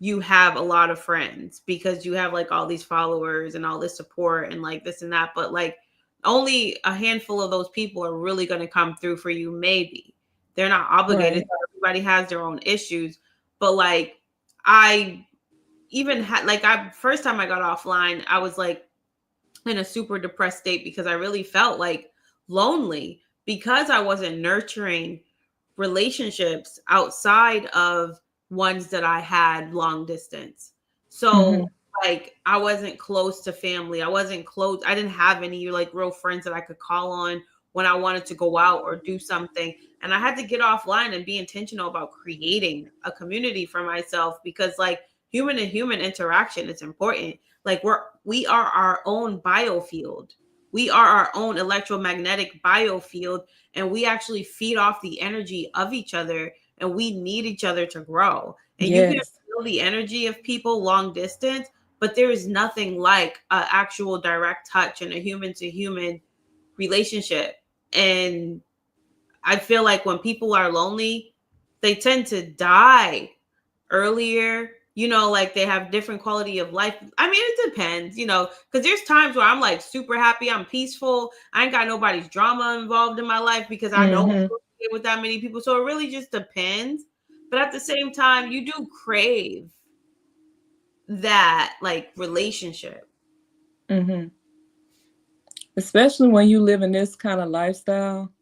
[SPEAKER 1] you have a lot of friends because you have like all these followers and all this support and like this and that. But like, only a handful of those people are really going to come through for you. Maybe They're not obligated.
[SPEAKER 2] Right.
[SPEAKER 1] Everybody has their own issues. But like, I even had, like, first time I got offline, I was like in a super depressed state because I really felt like lonely because I wasn't nurturing relationships outside of ones that I had long distance. So like, I wasn't close to family. I wasn't close. I didn't have any like real friends that I could call on when I wanted to go out or do something. And I had to get offline and be intentional about creating a community for myself, because like, human to human interaction is important. Like, we are our own biofield. We are our own electromagnetic biofield, and we actually feed off the energy of each other, and we need each other to grow. And you can
[SPEAKER 2] Yes.
[SPEAKER 1] feel the energy of people long distance, but there is nothing like an actual direct touch and a human to human relationship. And I feel like when people are lonely, they tend to die earlier, like they have different quality of life. I mean, it depends, because there's times where I'm like super happy, I'm peaceful, I ain't got nobody's drama involved in my life because I don't associate with that many people. So it really just depends. But at the same time, you do crave that like relationship.
[SPEAKER 2] Especially when you live in this kind of lifestyle,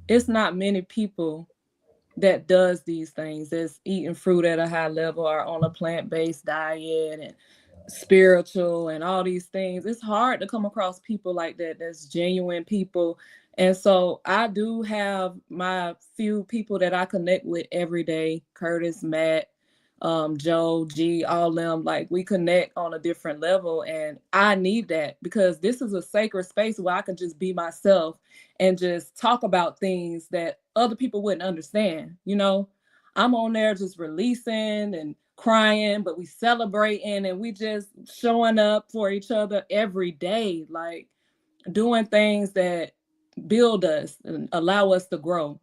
[SPEAKER 2] it's not many people that does these things, that's eating fruit at a high level or on a plant-based diet and spiritual and all these things. It's hard to come across people like that, that's genuine people. And so I do have my few people that I connect with every day: Curtis, Matt, Joe, G, all them. Like, we connect on a different level, and I need that because this is a sacred space where I can just be myself and just talk about things that other people wouldn't understand. I'm on there just releasing and crying, but we celebrating and we just showing up for each other every day, like doing things that build us and allow us to grow.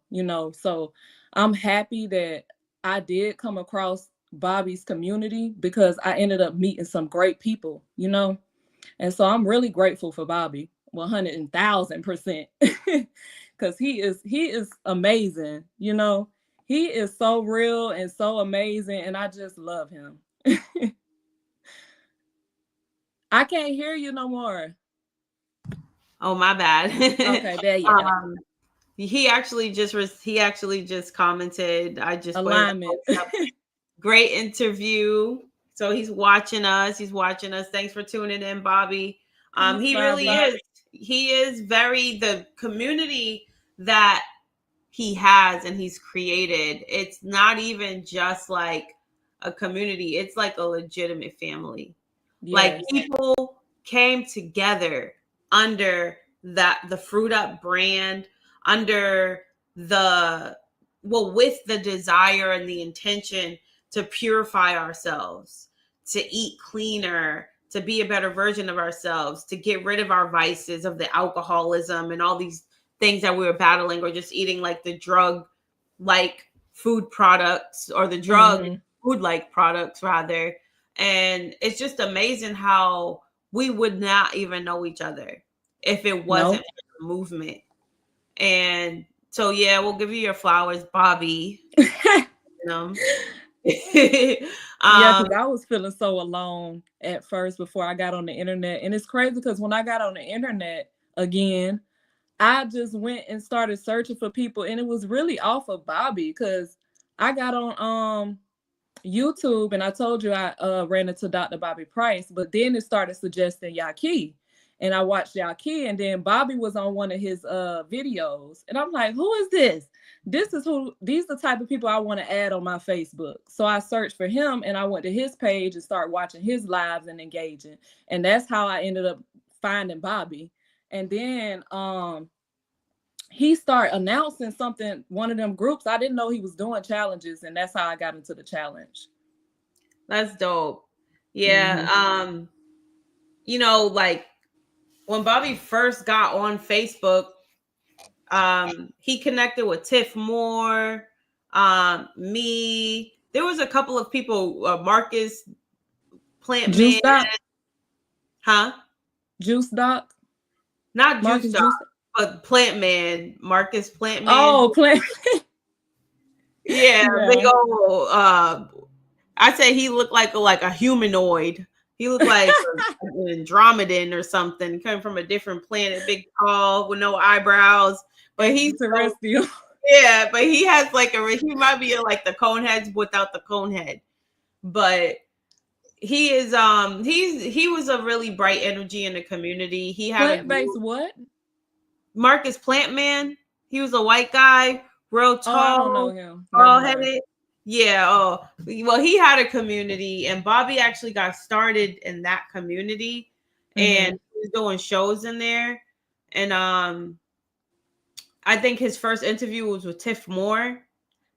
[SPEAKER 2] So I'm happy that I did come across Bobby's community because I ended up meeting some great people. And so I'm really grateful for Bobby, 100,000%, because he is amazing. He is so real and so amazing, and I just love him. I can't hear you no more.
[SPEAKER 1] Oh, my bad.
[SPEAKER 2] Okay, there you go.
[SPEAKER 1] He actually just commented. I just
[SPEAKER 2] Alignment.
[SPEAKER 1] Great interview. So he's watching us. Thanks for tuning in, Bobby. He really is. He is the community that he has and he's created. It's not even just like a community. It's like a legitimate family. Yes. Like, people came together under the Fruit Up brand, under with the desire and the intention to purify ourselves, to eat cleaner, to be a better version of ourselves, to get rid of our vices of the alcoholism and all these things that we were battling, or just eating like the drug like food products, or the drug food like products rather. And it's just amazing how we would not even know each other if it wasn't for the movement. And so, yeah, we'll give you your flowers, Bobby.
[SPEAKER 2] Yeah, because I was feeling so alone at first before I got on the internet. And it's crazy because when I got on the internet again, I just went and started searching for people, and it was really off of Bobby, because I got on YouTube and I told you I ran into Dr. Bobby Price, but then it started suggesting Yaki, and I watched Yaki, and then Bobby was on one of his videos, and I'm like, who is this? These are the type of people I want to add on my Facebook. So I searched for him, and I went to his page and started watching his lives and engaging, and that's how I ended up finding Bobby. And then he started announcing something, one of them groups. I didn't know he was doing challenges, and that's how I got into the challenge.
[SPEAKER 1] That's dope. Yeah. Like, when Bobby first got on Facebook, he connected with Tiff Moore, me. There was a couple of people, Marcus Plant
[SPEAKER 2] Juice
[SPEAKER 1] Man.
[SPEAKER 2] Doc?
[SPEAKER 1] Huh?
[SPEAKER 2] Juice Doc?
[SPEAKER 1] Not Juice Doc, but Plant Man. Marcus Plant Man.
[SPEAKER 2] Oh, Plant.
[SPEAKER 1] Yeah, big
[SPEAKER 2] Yeah.
[SPEAKER 1] old. I say he looked like a humanoid. He looked like an Andromedan or something, coming from a different planet, big, tall, with no eyebrows. But he's so,
[SPEAKER 2] Terrestrial.
[SPEAKER 1] yeah, but he has like he might be like the cone heads without the cone head. But he is he was a really bright energy in the community. He had a
[SPEAKER 2] Plant-based what?
[SPEAKER 1] Marcus Plantman. He was a white guy, real
[SPEAKER 2] Oh, I don't know
[SPEAKER 1] tall,
[SPEAKER 2] him. Never
[SPEAKER 1] tall
[SPEAKER 2] mind.
[SPEAKER 1] headed. Yeah. Oh, well, he had a community, and Bobby actually got started in that community, and he was doing shows in there. And I think his first interview was with Tiff Moore.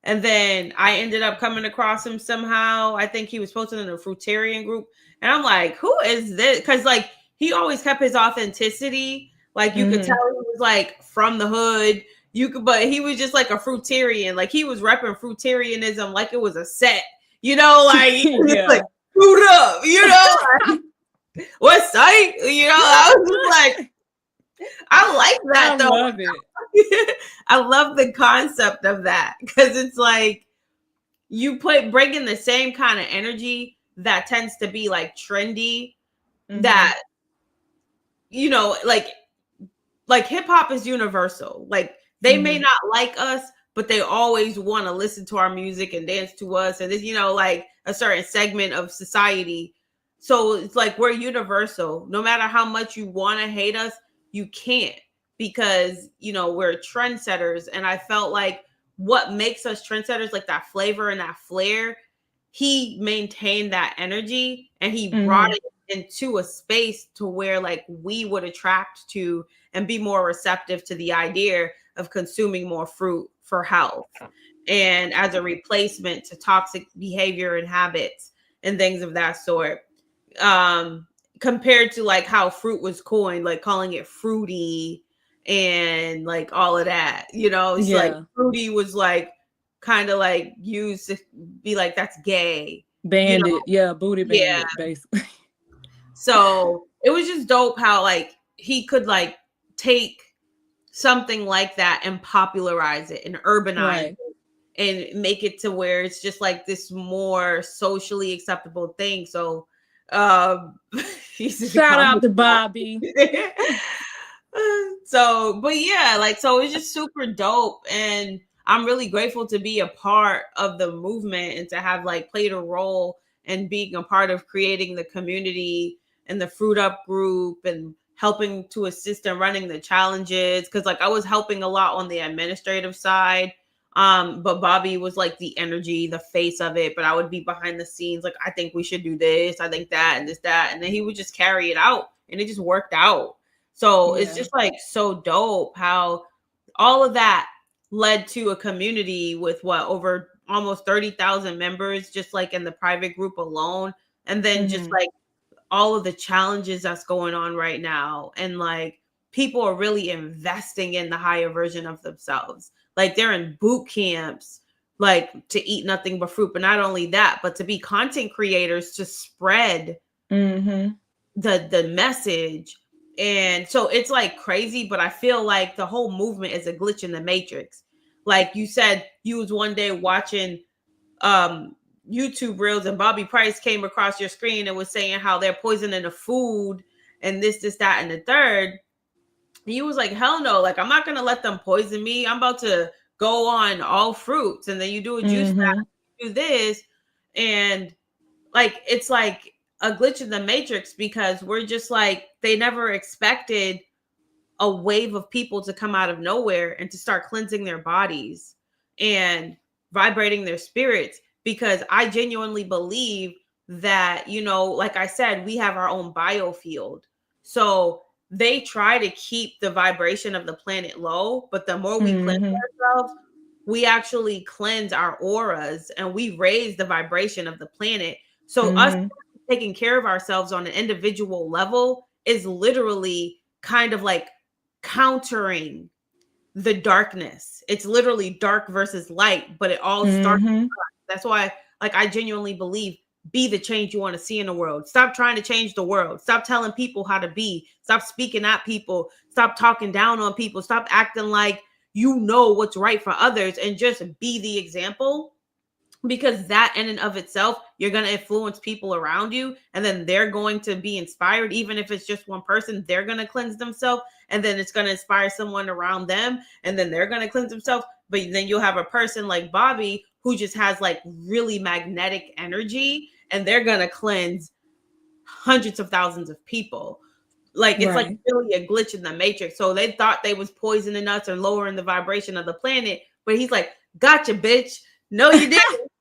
[SPEAKER 1] And then I ended up coming across him somehow. I think he was posted in a Fruitarian group. And I'm like, who is this? Because like he always kept his authenticity. Like you could tell he was like from the hood. You could, but he was just like a Fruitarian. Like he was repping Fruitarianism like it was a set. You know, like,
[SPEAKER 2] Yeah.
[SPEAKER 1] like fruit up, you know, like, what site? You know, I was just like, I like that though.
[SPEAKER 2] I love it.
[SPEAKER 1] I love the concept of that because it's like you bring in the same kind of energy that tends to be like trendy. That, you know, like hip hop is universal. Like they may not like us, but they always want to listen to our music and dance to us, and this, you know, like a certain segment of society. So it's like we're universal. No matter how much you want to hate us, you can't, because, you know, we're trendsetters. And I felt like what makes us trendsetters, like that flavor and that flair, he maintained that energy and he brought it into a space to where like we would attract to and be more receptive to the idea of consuming more fruit for health and as a replacement to toxic behavior and habits and things of that sort. Compared to like how fruit was coined, like calling it fruity and like all of that, you know, it's like fruity was like kind of like used to be like that's gay,
[SPEAKER 2] Bandit,
[SPEAKER 1] you know?
[SPEAKER 2] yeah, booty bandit, basically.
[SPEAKER 1] So it was just dope how like he could like take something like that and popularize it and urbanize it and make it to where it's just like this more socially acceptable thing. So
[SPEAKER 2] shout out to Bobby.
[SPEAKER 1] So, but yeah, like, so it's just super dope. And I'm really grateful to be a part of the movement and to have like played a role in being a part of creating the community and the Fruit Up group and helping to assist in running the challenges. Cause like I was helping a lot on the administrative side. But Bobby was like the energy, the face of it, but I would be behind the scenes. Like, I think we should do this. I think that and this, that. And then he would just carry it out and it just worked out. So it's just like so dope how all of that led to a community with what, over almost 30,000 members, just like in the private group alone. And then just like all of the challenges that's going on right now. And like people are really investing in the higher version of themselves. Like they're in boot camps, like to eat nothing but fruit. But not only that, but to be content creators to spread the message. And so it's like crazy, but I feel like the whole movement is a glitch in the matrix. Like you said, you was one day watching YouTube reels and Bobby Price came across your screen and was saying how they're poisoning the food and this, that, and the third. And you was like, hell no, like I'm not gonna let them poison me. I'm about to go on all fruits. And then you do a juice fast, do this, and like it's like a glitch in the matrix because we're just like, they never expected a wave of people to come out of nowhere and to start cleansing their bodies and vibrating their spirits, because I genuinely believe that, you know, like I said, we have our own biofield. So they try to keep the vibration of the planet low, but the more we cleanse ourselves, we actually cleanse our auras and we raise the vibration of the planet. So us taking care of ourselves on an individual level is literally kind of like countering the darkness. It's literally dark versus light, but it all starts. That's why, like, I genuinely believe, be the change you want to see in the world. Stop trying to change the world. Stop telling people how to be. Stop speaking at people. Stop talking down on people. Stop acting like you know what's right for others and just be the example, because that in and of itself, you're going to influence people around you, and then they're going to be inspired. Even if it's just one person, they're going to cleanse themselves, and then it's going to inspire someone around them, and then they're going to cleanse themselves. But then you'll have a person like Bobby who just has like really magnetic energy, and they're going to cleanse hundreds of thousands of people. Like it's like really a glitch in the matrix. So they thought they was poisoning us or lowering the vibration of the planet, but he's like, gotcha, bitch. No, you didn't.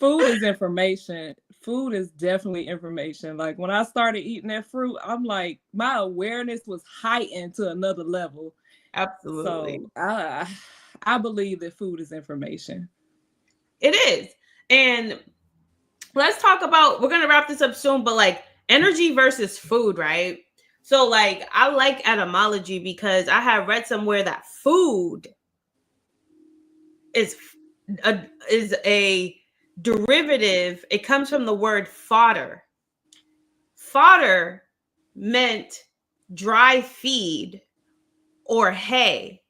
[SPEAKER 2] Food is information. Food is definitely information. Like when I started eating that fruit, I'm like, my awareness was heightened to another level.
[SPEAKER 1] Absolutely.
[SPEAKER 2] So I believe that food is information.
[SPEAKER 1] It is. And let's talk about, we're going to wrap this up soon, but like energy versus food, right? So like I like etymology because I have read somewhere that food is a derivative. It comes from the word fodder. Fodder meant dry feed or hay,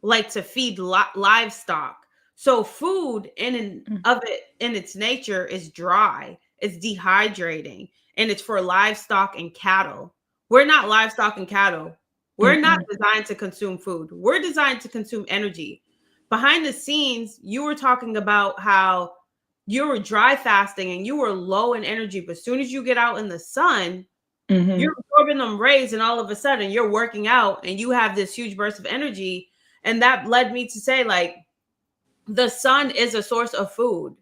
[SPEAKER 1] like to feed livestock. So food in its nature is dry, it's dehydrating, and it's for livestock and cattle. We're not livestock and cattle. We're not designed to consume food. We're designed to consume energy. Behind the scenes, you were talking about how you were dry fasting and you were low in energy, but as soon as you get out in the sun, you're absorbing them rays, and all of a sudden you're working out and you have this huge burst of energy. And that led me to say, like, the sun is a source of food.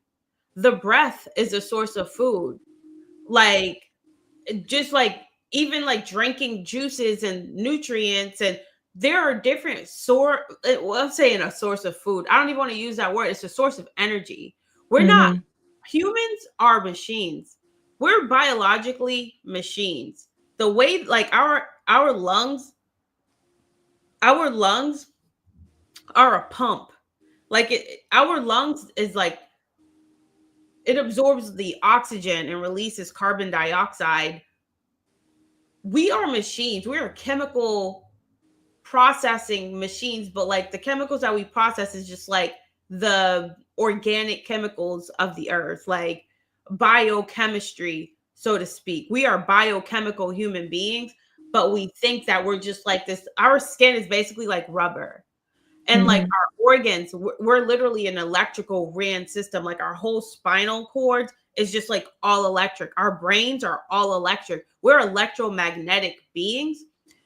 [SPEAKER 1] The breath is a source of food. Like, just like, even like drinking juices and nutrients, and there are different I'm saying a source of food. I don't even want to use that word. It's a source of energy. We're not, humans are machines. We're biologically machines. The way, like, our lungs are a pump. Like our lungs is like, it absorbs the oxygen and releases carbon dioxide. We are machines. We are chemical processing machines, but like the chemicals that we process is just like the organic chemicals of the earth, like biochemistry, so to speak. We are biochemical human beings, but we think that we're just like this. Our skin is basically like rubber. And like our organs, we're literally an electrical RAN system. Like our whole spinal cord is just like all electric. Our brains are all electric. We're electromagnetic beings,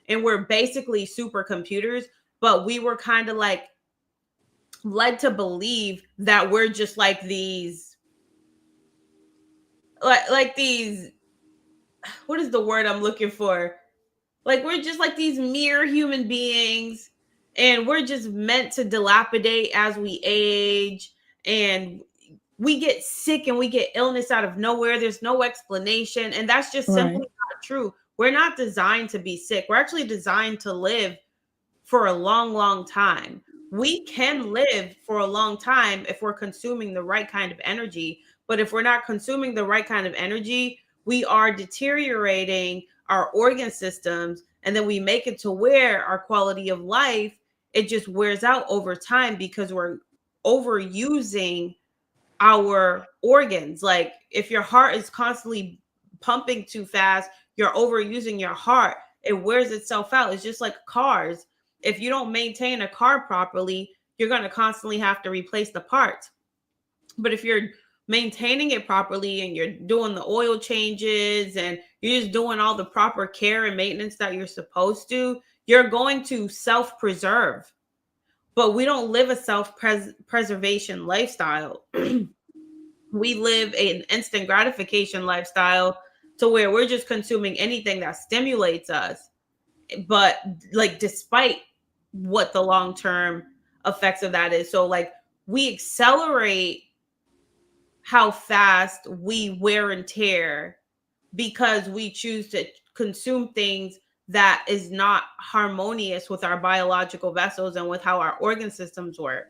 [SPEAKER 1] and we're basically supercomputers. But we were kind of like led to believe that we're just like these, like these, what is the word I'm looking for? Like we're just like these mere human beings, and we're just meant to dilapidate as we age, and we get sick and we get illness out of nowhere. There's no explanation, and that's just simply not true. We're not designed to be sick. We're actually designed to live for a long, long time. We can live for a long time if we're consuming the right kind of energy. But if we're not consuming the right kind of energy, we are deteriorating our organ systems, and then we make it to where our quality of life, it just wears out over time because we're overusing our organs. Like if your heart is constantly pumping too fast, you're overusing your heart. It wears itself out. It's just like cars. If you don't maintain a car properly, you're going to constantly have to replace the parts. But if you're maintaining it properly and you're doing the oil changes and you're just doing all the proper care and maintenance that you're supposed to, you're going to self-preserve. But we don't live a self-preservation lifestyle. We live an instant gratification lifestyle to where we're just consuming anything that stimulates us. But like, despite what the long-term effects of that is. So like we accelerate how fast we wear and tear because we choose to consume things that is not harmonious with our biological vessels and with how our organ systems work.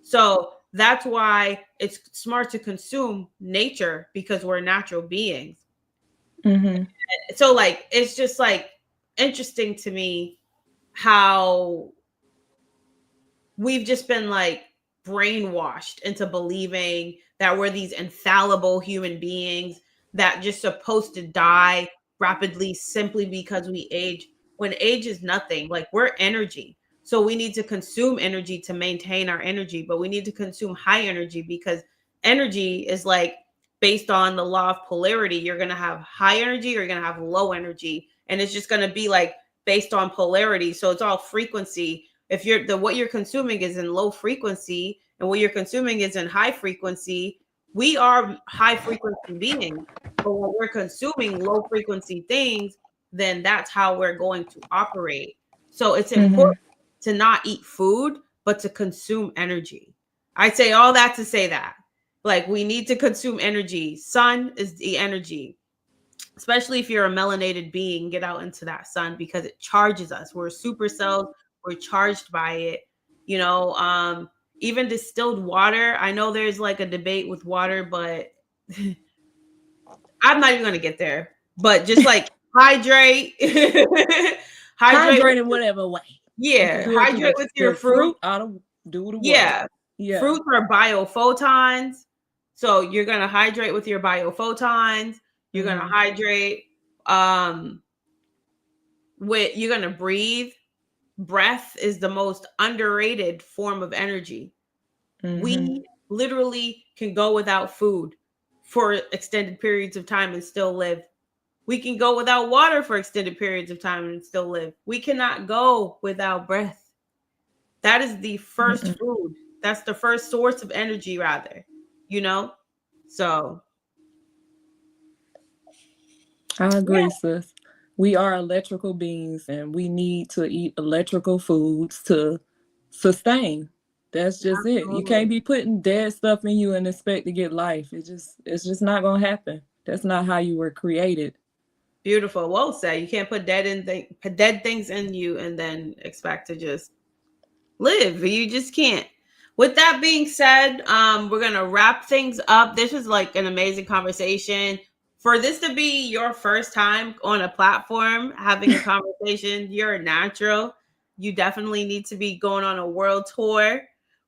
[SPEAKER 1] So that's why it's smart to consume nature, because we're natural beings.
[SPEAKER 2] Mm-hmm.
[SPEAKER 1] So like, it's just like interesting to me how we've just been like brainwashed into believing that we're these infallible human beings that just supposed to die rapidly simply because we age, when age is nothing. Like, we're energy, so we need to consume energy to maintain our energy, but we need to consume high energy because energy is like based on the law of polarity. You're going to have high energy or you're going to have low energy, and it's just going to be like based on polarity. So it's all frequency. If what you're consuming is in low frequency and what you're consuming is in high frequency, we are high frequency beings. But when we're consuming low frequency things, then that's how we're going to operate. So it's important to not eat food, but to consume energy. I say all that to say that, like, we need to consume energy. Sun is the energy. Especially if you're a melanated being, get out into that sun because it charges us. We're super cells. We're charged by it. You know, even distilled water. I know there's like a debate with water, but I'm not even going to get there. But just like hydrate,
[SPEAKER 2] Hydrate in whatever way.
[SPEAKER 1] Yeah, hydrate with your fruit.
[SPEAKER 2] Ought to do the work.
[SPEAKER 1] Yeah. Fruits are biophotons. So you're going to hydrate with your biophotons. You're going to hydrate you're going to breathe. Breath is the most underrated form of energy. We literally can go without food for extended periods of time and still live. We can go without water for extended periods of time and still live. We cannot go without breath. That is the first food. That's the first source of energy, rather, you know? So
[SPEAKER 2] I agree, sis. We are electrical beings and we need to eat electrical foods to sustain. That's just it. You can't be putting dead stuff in you and expect to get life. It's just not gonna happen. That's not how you were created.
[SPEAKER 1] Beautiful. Well said. You can't put dead things in you and then expect to just live. You just can't. With that being said, we're gonna wrap things up. This was like an amazing conversation. For this to be your first time on a platform having a conversation, you're a natural. You definitely need to be going on a world tour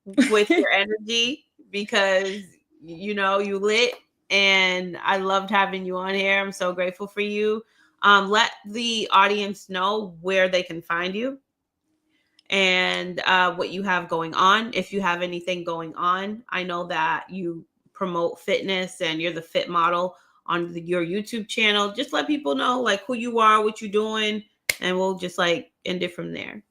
[SPEAKER 1] with your energy because you lit, and I loved having you on here. I'm so grateful for you. Let the audience know where they can find you and what you have going on, if you have anything going on. I know that you promote fitness and you're the fit model on your YouTube channel. Just let people know like who you are, what you're doing, and we'll just like end it from there.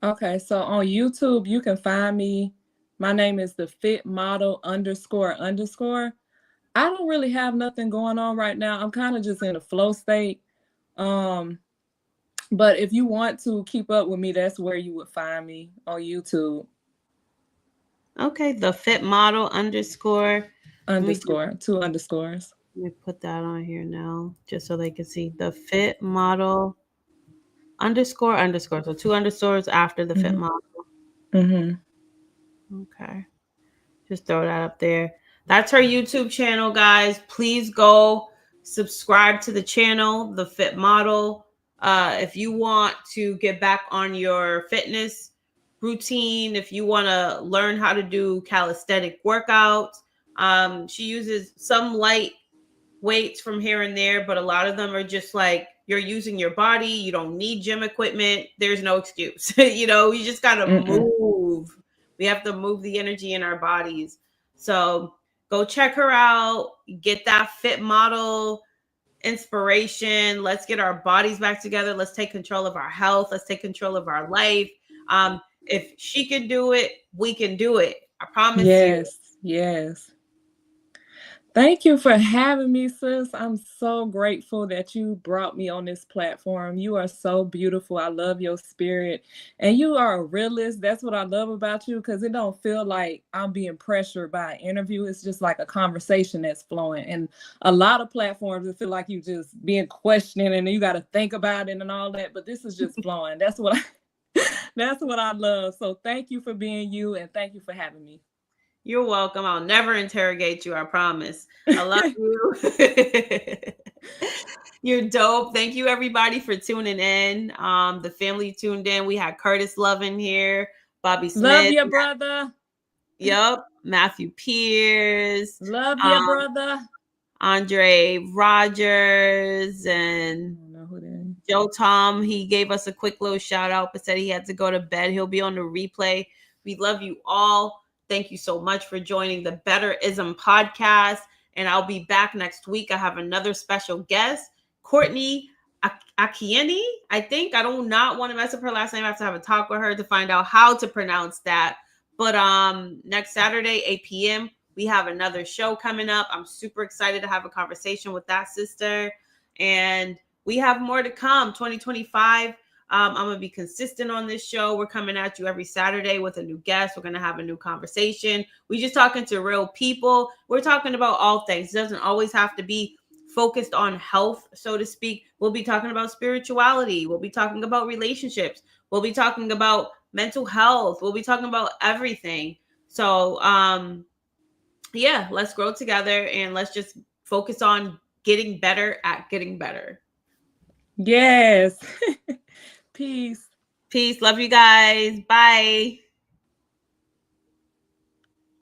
[SPEAKER 2] Okay, so on YouTube you can find me. My name is the Fit Model __. I don't really have nothing going on right now. I'm kind of just in a flow state. But if you want to keep up with me, that's where you would find me on YouTube.
[SPEAKER 1] Okay, the Fit Model __,
[SPEAKER 2] 2 underscores.
[SPEAKER 1] Let me put that on here now, just so they can see the Fit Model __. So 2 underscores after the Fit Model. Okay, just throw that up there. That's her YouTube channel, guys. Please go subscribe to the channel, the Fit Model. If you want to get back on your fitness routine, if you want to learn how to do calisthenic workouts, she uses some light weights from here and there, but a lot of them are just like you're using your body. You don't need gym equipment. There's no excuse. You just got to move. We have to move the energy in our bodies. So go check her out. Get that Fit Model inspiration. Let's get our bodies back together. Let's take control of our health. Let's take control of our life. If she can do it, we can do it. I promise you.
[SPEAKER 2] Yes. Thank you for having me, sis. I'm so grateful that you brought me on this platform. You are so beautiful. I love your spirit. And you are a realist. That's what I love about you, because it don't feel like I'm being pressured by an interview. It's just like a conversation that's flowing. And a lot of platforms, it feel like you just being questioning and you got to think about it and all that. But this is just flowing. That's what I love. So thank you for being you, and thank you for having me.
[SPEAKER 1] You're welcome. I'll never interrogate you. I promise. I love you. You're dope. Thank you, everybody, for tuning in. The family tuned in. We had Curtis Love in here, Bobby Smith.
[SPEAKER 2] Love you, brother.
[SPEAKER 1] Yep. Matthew Pierce.
[SPEAKER 2] Love you, brother.
[SPEAKER 1] Andre Rogers and Joe Tom. He gave us a quick little shout out, but said he had to go to bed. He'll be on the replay. We love you all. Thank you so much for joining the Betterism podcast. And I'll be back next week. I have another special guest, Courtney Akieni. I think I do not want to mess up her last name. I have to have a talk with her to find out how to pronounce that. But next Saturday, 8 p.m., we have another show coming up. I'm super excited to have a conversation with that sister. And we have more to come. 2025. I'm going to be consistent on this show. We're coming at you every Saturday with a new guest. We're going to have a new conversation. We're just talking to real people. We're talking about all things. It doesn't always have to be focused on health, so to speak. We'll be talking about spirituality. We'll be talking about relationships. We'll be talking about mental health. We'll be talking about everything. So, yeah, let's grow together and let's just focus on getting better at getting better.
[SPEAKER 2] Yes. Peace.
[SPEAKER 1] Peace. Love you guys. Bye.